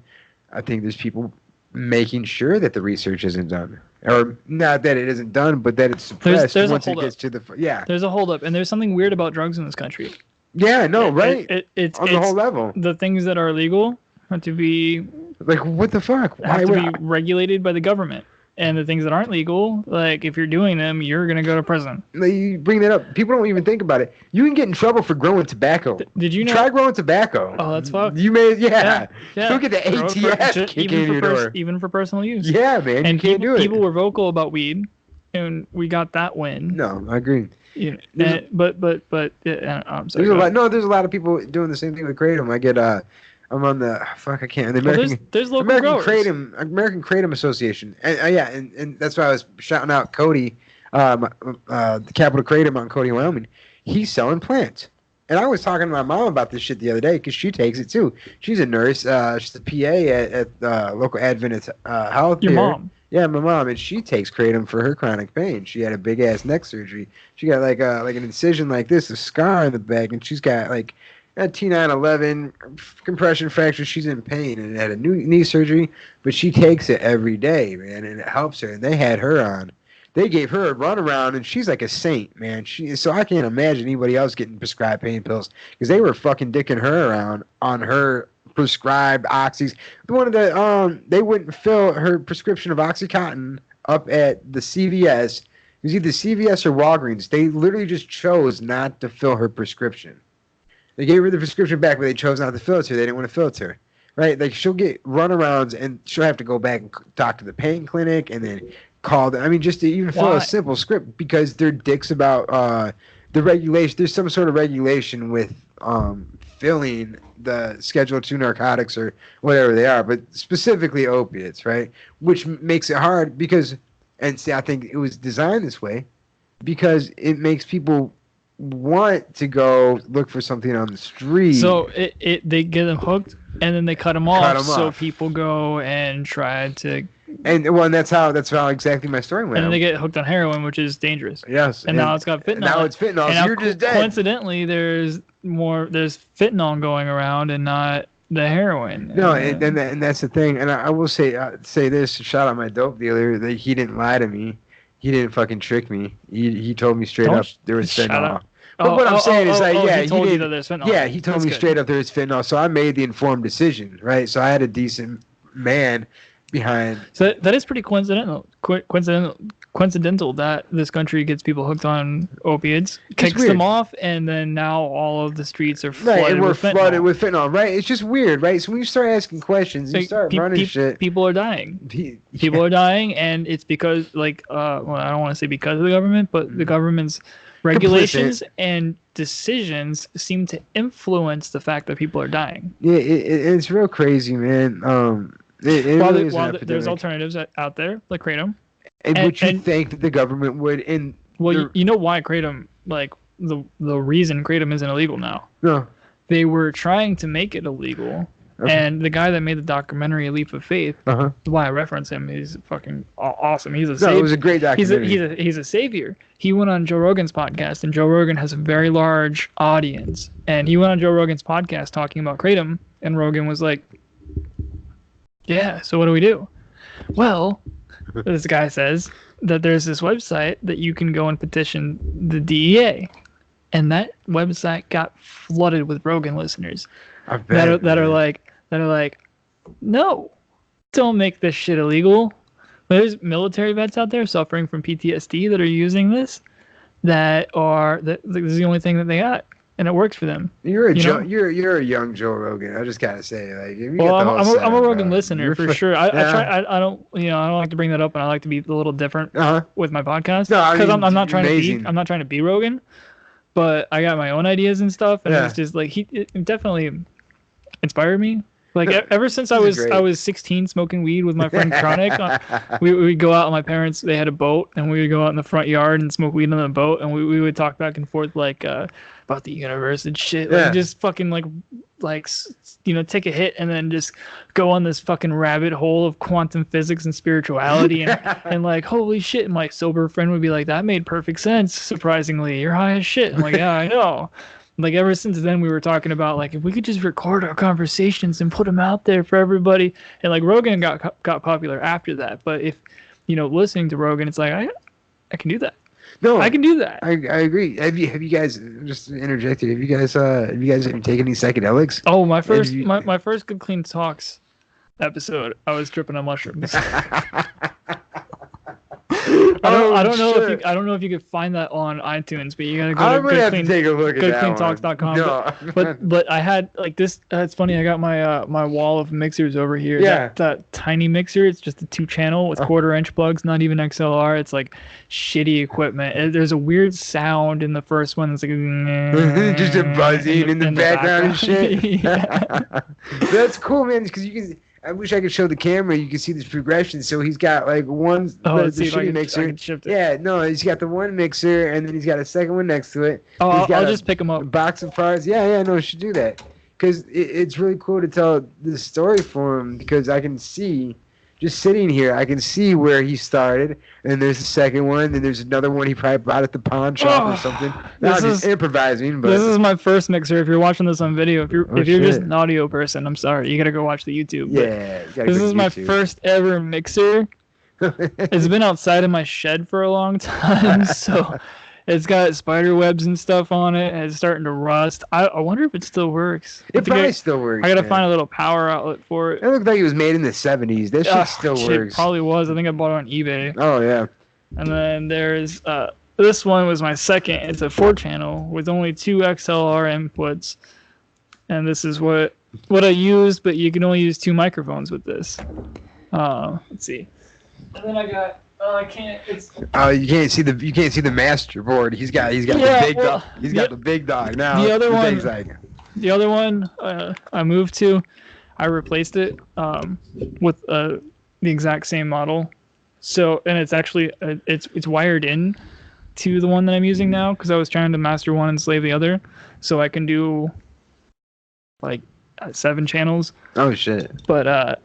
I think there's people making sure that the research isn't done. Or not that it isn't done, but that it's suppressed once it gets to the There's a holdup, and there's something weird about drugs in this country. Yeah, no, right. It's on the whole level. The things that are legal have to be like, what the fuck? Have to be regulated by the government, and the things that aren't legal, like if you're doing them, you're gonna go to prison. You bring that up. People don't even think about it. You can get in trouble for growing tobacco. Did you know? Try growing tobacco. Oh, that's fucked. You may, yeah. Look at the ATF kicking in your door. Even for personal use. Yeah, man. And you can't do it. People were vocal about weed, and we got that win. No, I agree. You know, but I'm sorry. There's a lot of people doing the same thing with kratom. I get I'm on the there's local growers. American Kratom Association, and that's why I was shouting out Cody, the Capital Kratom out in Cody, Wyoming. He's selling plants, and I was talking to my mom about this shit the other day because she takes it too. She's a nurse. She's a PA at local Adventist health. Your mom. Yeah, my mom, and she takes kratom for her chronic pain. She had a big ass neck surgery. She got like an incision like this, a scar in the back, and she's got like a T911 compression fracture. She's in pain and had a new knee surgery, but she takes it every day, man, and it helps her. And they had her on. They gave her a runaround, and she's like a saint, man. So I can't imagine anybody else getting prescribed pain pills because they were fucking dicking her around on her prescribed oxys. One of the they wouldn't fill her prescription of OxyContin up at the CVS. It was either CVS or Walgreens. They literally just chose not to fill her prescription. They gave her the prescription back, but they chose not to fill it to her. They didn't want to fill it to her. Right? Like she'll get runarounds and she'll have to go back and talk to the pain clinic and then called. I mean, just to even fill a simple script because they're dicks about the regulation. There's some sort of regulation with filling the Schedule 2 narcotics or whatever they are, but specifically opiates, right? Which makes it hard because, and see, I think it was designed this way because it makes people want to go look for something on the street. So they get them hooked and then they cut them off. So people go and try to. And that's how exactly my story went. And then they get hooked on heroin, which is dangerous. Yes. And now it's got fentanyl. Now it's fentanyl. And so you're just dead. Coincidentally, there's fentanyl going around and not the heroin. No, and that's the thing. And I will say this: shout out my dope dealer. That he didn't lie to me. He didn't fucking trick me. He told me straight up there was fentanyl. But what I'm saying is he told you that there's fentanyl. Yeah, he told me straight up there was fentanyl. So I made the informed decision, right? So I had a decent man behind. So that is pretty coincidental that this country gets people hooked on opiates, kicks them off, and then now all of the streets are flooded with fentanyl. Flooded with fentanyl, right? It's just weird, right? So when you start asking questions, you start running shit. People are dying. People are dying, and it's because, well, I don't want to say because of the government, but the government's regulations and decisions seem to influence the fact that people are dying. Yeah, it's real crazy, man. There's alternatives out there like Kratom. And would you think that the government would? You know why Kratom? Like the reason Kratom isn't illegal now. No. They were trying to make it illegal, and the guy that made the documentary A Leap of Faith. Why I reference him? He's fucking awesome. He's a savior. It was a great documentary. He's a savior. He went on Joe Rogan's podcast, and Joe Rogan has a very large audience. And he went on Joe Rogan's podcast talking about Kratom, and Rogan was like, "Yeah, so what do we do?" Well, this guy says that there's this website that you can go and petition the DEA, and that website got flooded with Rogan listeners that are like, no, don't make this shit illegal. There's military vets out there suffering from PTSD that are using this. This is the only thing that they got. And it works for them. You're a young Joe Rogan. I just gotta say, like, I'm a Rogan listener for sure. I don't like to bring that up, and I like to be a little different with my podcast because I'm not trying to be Rogan, but I got my own ideas and stuff, and it's just like it definitely inspired me. Like ever since I was 16 smoking weed with my friend Chronic, we would go out. My parents, they had a boat, and we would go out in the front yard and smoke weed on the boat, and we would talk back and forth about the universe and shit. Like just fucking take a hit and then just go on this fucking rabbit hole of quantum physics and spirituality and like, holy shit. And my sober friend would be like, that made perfect sense. Surprisingly, you're high as shit. I'm like, yeah, I know. Like ever since then, we were talking about like if we could just record our conversations and put them out there for everybody. And like Rogan got popular after that. But if listening to Rogan, it's like I can do that. No, I can do that. I agree. Have you guys just interjected? Have you guys taken any psychedelics? Oh, my first Good Clean Talks episode, I was tripping on mushrooms. I don't know if you could find that on iTunes, but you gotta go to take a look at goodcleantalks.com. No. But I had like this. It's funny. I got my wall of mixers over here. Yeah. That tiny mixer. It's just a 2-channel with 1/4-inch plugs. Not even XLR. It's like shitty equipment. There's a weird sound in the first one. It's like just a buzzing in the background and shit. That's cool, man. Because you can. I wish I could show the camera. You can see this progression. So he's got like one the shitty mixer. Yeah, no, he's got the one mixer, and then he's got a second one next to it. Oh, I'll just pick them up. A box of parts. Yeah, no, we should do that because it's really cool to tell this story for him because I can see. Just sitting here, I can see where he started, and there's a second one, and there's another one he probably bought at the pawn shop or something. Not just improvising, but this is my first mixer. If you're watching this on video, if you're just an audio person, I'm sorry, you gotta go watch the YouTube. Yeah, this is my first ever mixer. It's been outside of my shed for a long time, so it's got spider webs and stuff on it, and it's starting to rust. I wonder if it still works. It probably still works. I gotta find a little power outlet for it. It looked like it was made in the 70s. That shit still works. It probably was. I think I bought it on eBay. Oh, yeah. And then there's this one was my second. It's a 4-channel with only 2 XLR inputs. And this is what I used, but you can only use 2 microphones with this. Let's see. And then I got I can't. It's. You can't see the master board. He's got the big dog. He's got the big dog now. The other one I moved to, I replaced it with the exact same model. So, and it's actually it's wired in to the one that I'm using now because I was trying to master one and slave the other, so I can do like 7 channels. Oh shit! But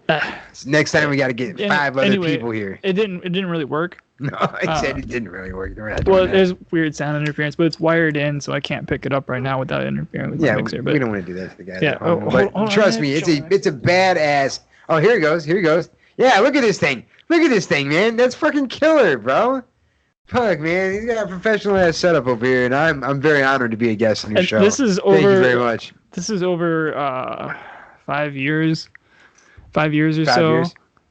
next time we got to get 5 other people here. It didn't really work. No, I said it didn't really work. Well, there's weird sound interference, but it's wired in, so I can't pick it up right now without interfering with the mixer. We don't want to do that to the guys. Yeah, but trust me, it's a badass. Oh, here he goes. Yeah, look at this thing. Look at this thing, man. That's fucking killer, bro. Fuck, man. He's got a professional ass setup over here, and I'm very honored to be a guest on your show. This is over. Thank you very much. This is over 5 years. 5 years or so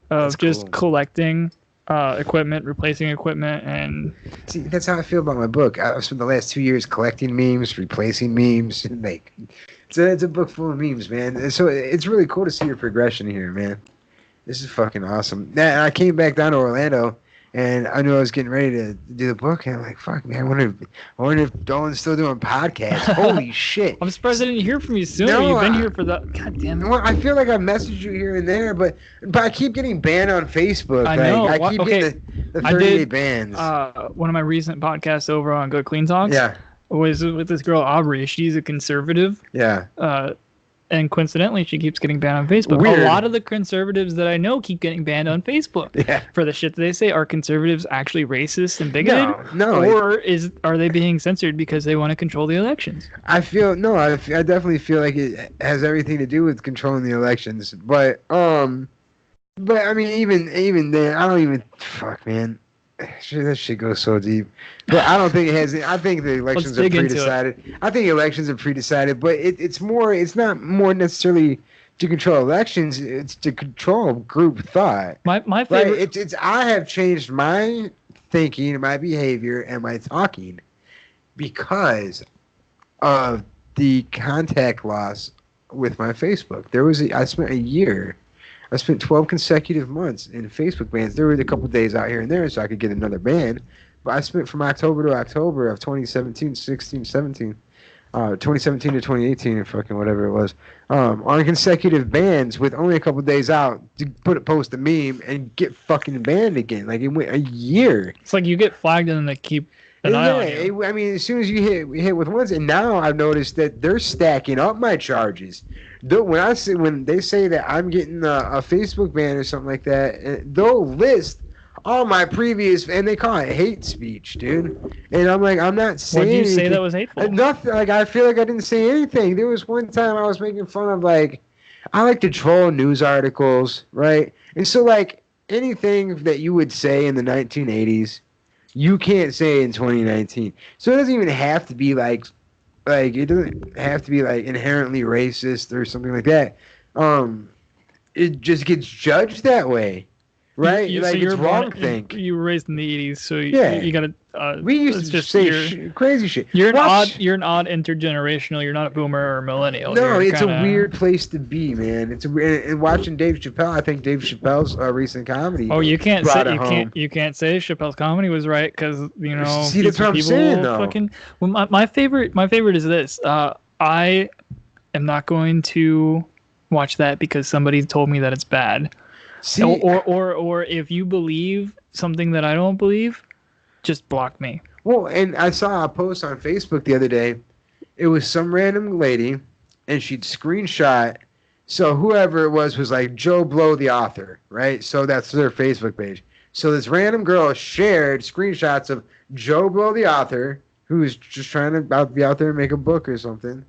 of just collecting equipment, replacing equipment, and see, that's how I feel about my book. I've spent the last 2 years collecting memes, replacing memes, and like it's a book full of memes, man. And so it's really cool to see your progression here, man. This is fucking awesome. Now, I came back down to Orlando, and I knew I was getting ready to do the book, and I'm like, fuck, man, I wonder if Dolan's still doing podcasts. Holy shit. I'm surprised I didn't hear from you sooner. You've been here for that. God damn it. Well, I feel like I've messaged you here and there, but I keep getting banned on Facebook. I know. I keep getting the 30-day bans. One of my recent podcasts over on Good Clean Talks was with this girl, Aubrey. She's a conservative. Yeah. And coincidentally, she keeps getting banned on Facebook. Weird. A lot of the conservatives that I know keep getting banned on Facebook for the shit that they say. Are conservatives actually racist and bigoted? No. Or are they being censored because they want to control the elections? I definitely feel like it has everything to do with controlling the elections. But I mean, even then, I don't even fuck, man. That shit goes so deep. But I don't think it has. I think the elections are pre-decided. I think elections are pre-decided, but it's not more necessarily to control elections. It's to control group thought. My favorite. Right? I have changed my thinking, my behavior, and my talking because of the contact loss with my Facebook. I spent a year. I spent 12 consecutive months in Facebook bans. There were a couple days out here and there so I could get another ban. But I spent from October to October of 2017, 16, 17, 2017 to 2018 or fucking whatever it was, on consecutive bans with only a couple days out to post a meme and get fucking banned again. Like it went a year. It's like you get flagged and then they keep an eye on you. I mean, as soon as you hit with ones, and now I've noticed that they're stacking up my charges. When they say that I'm getting a Facebook ban or something like that, they'll list all my previous, and they call it hate speech, dude. And I'm like, I'm not saying. What did you say that was hateful? Nothing. Like I feel like I didn't say anything. There was one time I was making fun of I like to troll news articles, right? And so like anything that you would say in the 1980s, you can't say in 2019. So it doesn't even have to be like it doesn't have to be like inherently racist or something like that. It just gets judged that way, right? It's wrong to think. You were raised in the 80s, so you got to. We used to say crazy shit. You're an odd intergenerational. You're not a boomer or millennial. No, it's a weird place to be, man. It's and watching Dave Chappelle. I think Dave Chappelle's recent comedy. Oh, you can't say Chappelle's comedy was right because See, that's what I'm saying, though. Well, my favorite is this. I am not going to watch that because somebody told me that it's bad. See, or if you believe something that I don't believe, just block me. Well, and I saw a post on Facebook the other day. It was some random lady, and she'd screenshot. So whoever it was like Joe Blow, the author, right? So that's their Facebook page. So this random girl shared screenshots of Joe Blow, the author, who's just trying to be out there and make a book or something.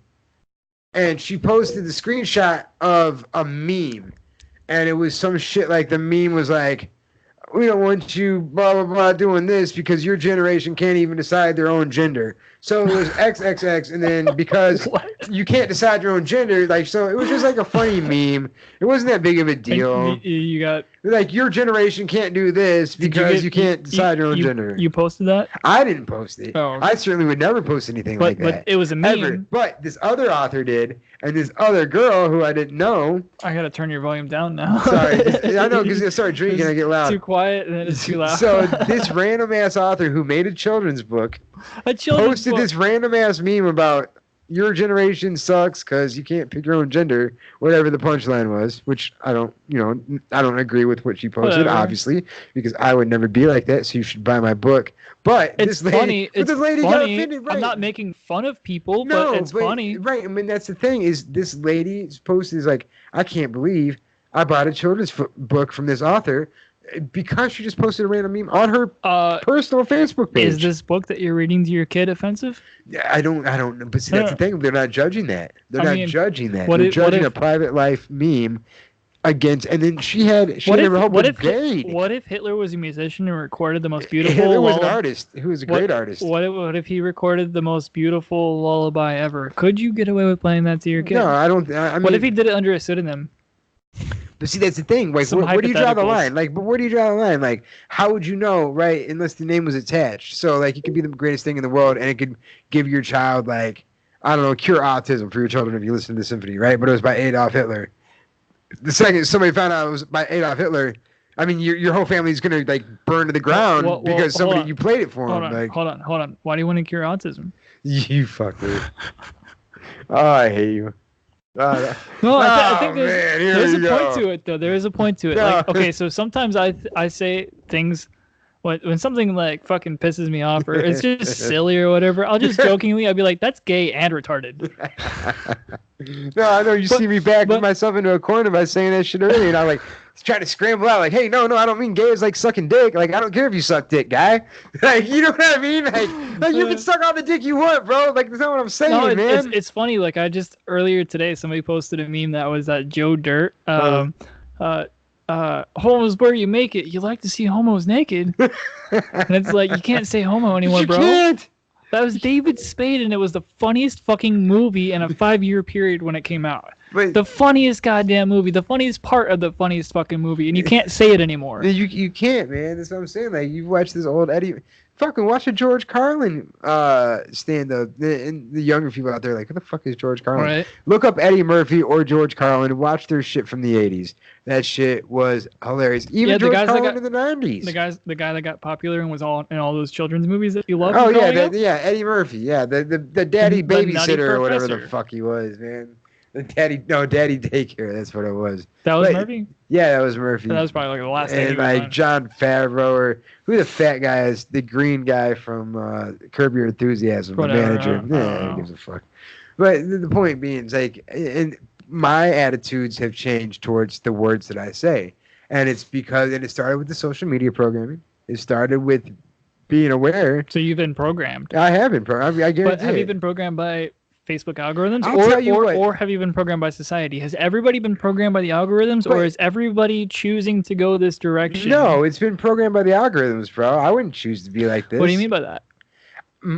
And she posted the screenshot of a meme. And it was some shit like the meme was like, we don't want you blah, blah, blah doing this because your generation can't even decide their own gender. So it was XXX, and then because you can't decide your own gender, so it was just like a funny meme. It wasn't that big of a deal. You got like your generation can't do this because you can't decide your own gender. You posted that? I didn't post it. Oh. I certainly would never post anything like that. But it was a meme. Ever. But this other author did, and this other girl who I didn't know. I gotta turn your volume down now. Sorry, I know because I start drinking, I get loud. Too quiet and then it's too loud. So this random ass author who made a children's book posted this random ass meme about your generation sucks because you can't pick your own gender, whatever the punchline was, which I don't agree with what she posted, obviously, because I would never be like that, so you should buy my book. But it's funny. It's this lady got offended, right? I'm not making fun of people, but it's funny. Right, I mean, that's the thing, is this lady's post is like, I can't believe I bought a children's book from this author, because she just posted a random meme on her personal Facebook page. Is this book that you're reading to your kid offensive? I don't know. But see, that's the thing. They're not judging that. They're judging that. They're judging a private life meme against. And then she had her whole brigade. What if Hitler was a musician and recorded the most beautiful? Hitler was an artist. Who was a great artist. What if he recorded the most beautiful lullaby ever? Could you get away with playing that to your kid? No, I don't. I mean, what if he did it under a pseudonym? But see, that's the thing. Like, where do you draw the line? Like, but where do you draw the line? Like, how would you know, right? Unless the name was attached. So, like, it could be the greatest thing in the world, and it could give your child, like, I don't know, cure autism for your children if you listen to the symphony, right? But it was by Adolf Hitler. The second somebody found out it was by Adolf Hitler, I mean, your whole family's gonna like burn to the ground because you played it for them. Hold on. Why do you want to cure autism? You fucker. Oh, I hate you. I think there's a point to it, though. There is a point to it. Like, okay, so sometimes I say things when something like fucking pisses me off or it's just silly or whatever. I'll just jokingly, I'll be like, "That's gay and retarded." No, I know you see me back myself into a corner by saying that shit earlier, and I'm like trying to scramble out, like, "Hey, no, I don't mean gay is like sucking dick. Like, I don't care if you suck dick, guy. Like, you know what I mean? Like you can suck all the dick you want, bro. Like, that's not what I'm saying, man." It's funny. Like, I just earlier today, somebody posted a meme that was that Joe Dirt. Homos where you make it. You like to see homos naked. And it's like, you can't say homo anymore, bro. Can't. That was David Spade, and it was the funniest fucking movie in a 5-year period when it came out. The funniest goddamn movie, the funniest part of the funniest fucking movie, and you can't say it anymore. You can't, man. That's what I'm saying. Like, you watch this old Eddie. Fucking watch a George Carlin stand up. And the younger people out there like, who the fuck is George Carlin? Right. Look up Eddie Murphy or George Carlin and watch their shit from the 80s. That shit was hilarious. Even George Carlin in the 90s. The guy that got popular and was all in all those children's movies that you love. Oh yeah, Eddie Murphy. Yeah, the daddy babysitter or whatever the fuck he was, man. Daddy Daycare. That's what it was. That was Murphy? Yeah, that was Murphy. That was probably like the last thing. And like Jon Favreau, or who the fat guy is, the green guy from Curb Your Enthusiasm, the manager. Yeah, who gives a fuck. But the point being is, like, and my attitudes have changed towards the words that I say. And it's because, and it started with the social media programming. It started with being aware. So you've been programmed. I have been programmed. I guarantee. But have you been programmed by Facebook algorithms, or have you been programmed by society? Has everybody been programmed by the algorithms, or is everybody choosing to go this direction? No, it's been programmed by the algorithms, bro. I wouldn't choose to be like this. What do you mean by that?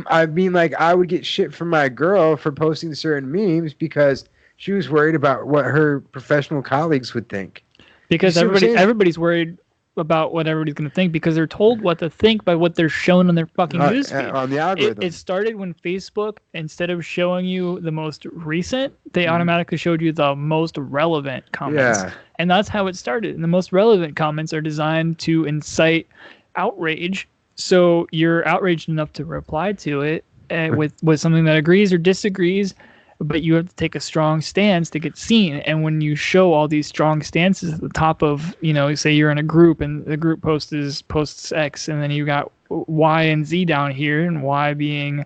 I mean, like, I would get shit from my girl for posting certain memes because she was worried about what her professional colleagues would think. Because everybody's worried about what everybody's going to think because they're told what to think by what they're shown on their fucking newsfeed. On the algorithm. It started when Facebook, instead of showing you the most recent, they automatically showed you the most relevant comments. Yeah. And that's how it started. And the most relevant comments are designed to incite outrage. So you're outraged enough to reply to it with something that agrees or disagrees, but you have to take a strong stance to get seen. And when you show all these strong stances at the top of, say you're in a group and the group posts X, and then you got Y and Z down here, and Y being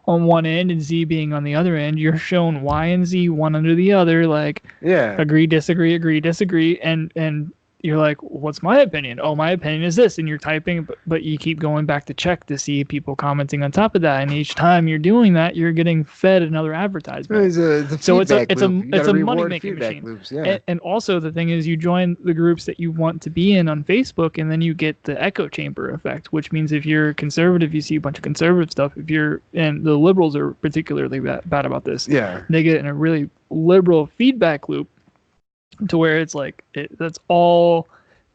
on one end and Z being on the other end, you're shown Y and Z one under the other, like, agree, disagree, and you're like, what's my opinion? Oh, my opinion is this. And you're typing, but you keep going back to check to see people commenting on top of that. And each time you're doing that, you're getting fed another advertisement. So it's a money-making machine. Loops, yeah. And also the thing is, you join the groups that you want to be in on Facebook, and then you get the echo chamber effect, which means if you're conservative, you see a bunch of conservative stuff. And the liberals are particularly bad about this. Yeah. They get in a really liberal feedback loop, to where it's like that's all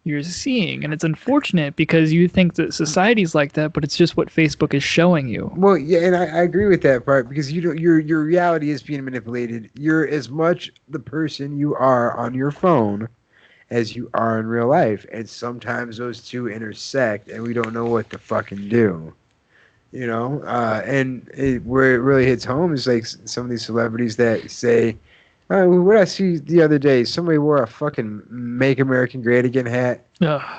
you're seeing, and it's unfortunate because you think that society's like that, but it's just what Facebook is showing you. Well, yeah, and I agree with that part because your reality is being manipulated. You're as much the person you are on your phone as you are in real life, and sometimes those two intersect, and we don't know what to fucking do. You know, where it really hits home is like some of these celebrities that say, what I see the other day, somebody wore a fucking "Make America Great Again" hat,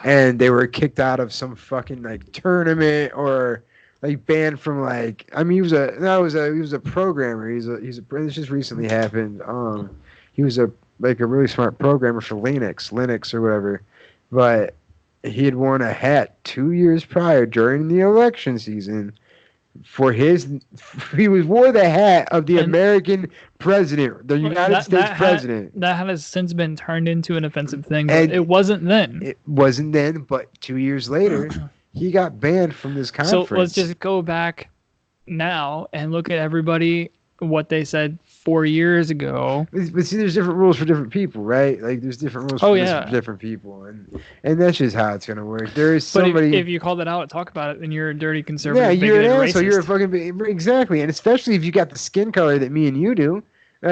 and they were kicked out of some fucking like tournament or like banned from like. I mean, he was a programmer. This just recently happened. He was a really smart programmer for Linux or whatever, but he had worn a hat 2 years prior during the election season wore the hat of the American president, the United States president. That has since been turned into an offensive thing, but it wasn't then. It wasn't then, but 2 years later, he got banned from this conference. So let's just go back now and look at everybody, what they said 4 years ago. But see, there's different rules for different people, right? Like there's different rules for different people, and that's just how it's gonna work. There is somebody. But if you call that out, talk about it, then you're a dirty conservative. Yeah, you're an asshole. Racist. You're a fucking exactly, and especially if you got the skin color that me and you do,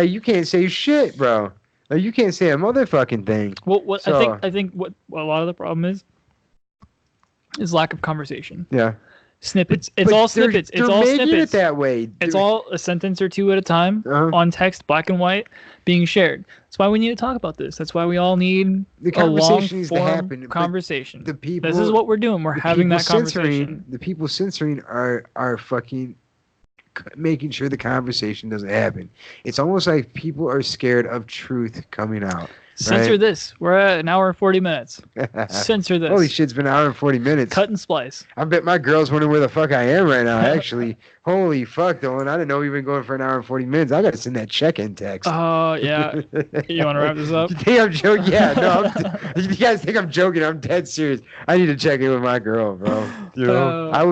you can't say shit, bro. You can't say a motherfucking thing. Well, I think what a lot of the problem is lack of conversation. Yeah. Snippets. It's all snippets. It's all snippets. It that way. It's all a sentence or two at a time on text, black and white, being shared. That's why we need to talk about this. That's why we all need a long-form conversation. The people. This is what we're doing. We're having that conversation. The people censoring are fucking making sure the conversation doesn't happen. It's almost like people are scared of truth coming out. Censor this. We're at an hour and 40 minutes. Censor this. Holy shit, it's been an hour and 40 minutes. Cut and splice. I bet my girl's wondering where the fuck I am right now, actually. Holy fuck, Dylan. I didn't know we've been going for an hour and 40 minutes. I got to send that check-in text. Oh, yeah. You want to wrap this up? You think I'm joking? Yeah, no. You guys think I'm joking? I'm dead serious. I need to check in with my girl, bro. You know? I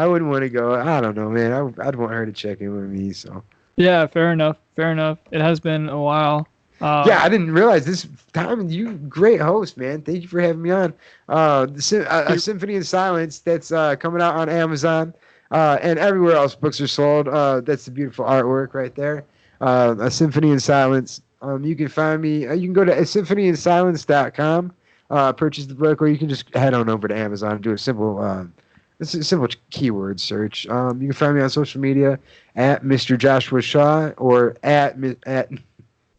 wouldn't want to go. I don't know, man. I'd want her to check in with me, so. Yeah, fair enough. Fair enough. It has been a while. Yeah, I didn't realize this time. You great host, man. Thank you for having me on. A Symphony in Silence that's coming out on Amazon and everywhere else books are sold. That's the beautiful artwork right there. A Symphony in Silence. You can find me. You can go to symphonyinsilence.com, purchase the book, or you can just head on over to Amazon and do a simple keyword search. You can find me on social media at Mr. Joshua Shaw or at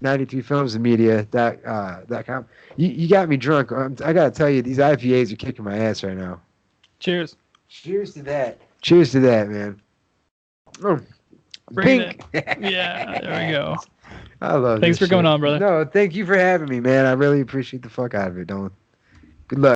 93filmsmedia.com. You got me drunk. I gotta tell you, these IPAs are kicking my ass right now. Cheers. Cheers to that. Cheers to that, man. Oh, pink. Yeah, there we go. I love. Thanks for coming on, brother. No, thank you for having me, man. I really appreciate the fuck out of it, Dylan. Good luck.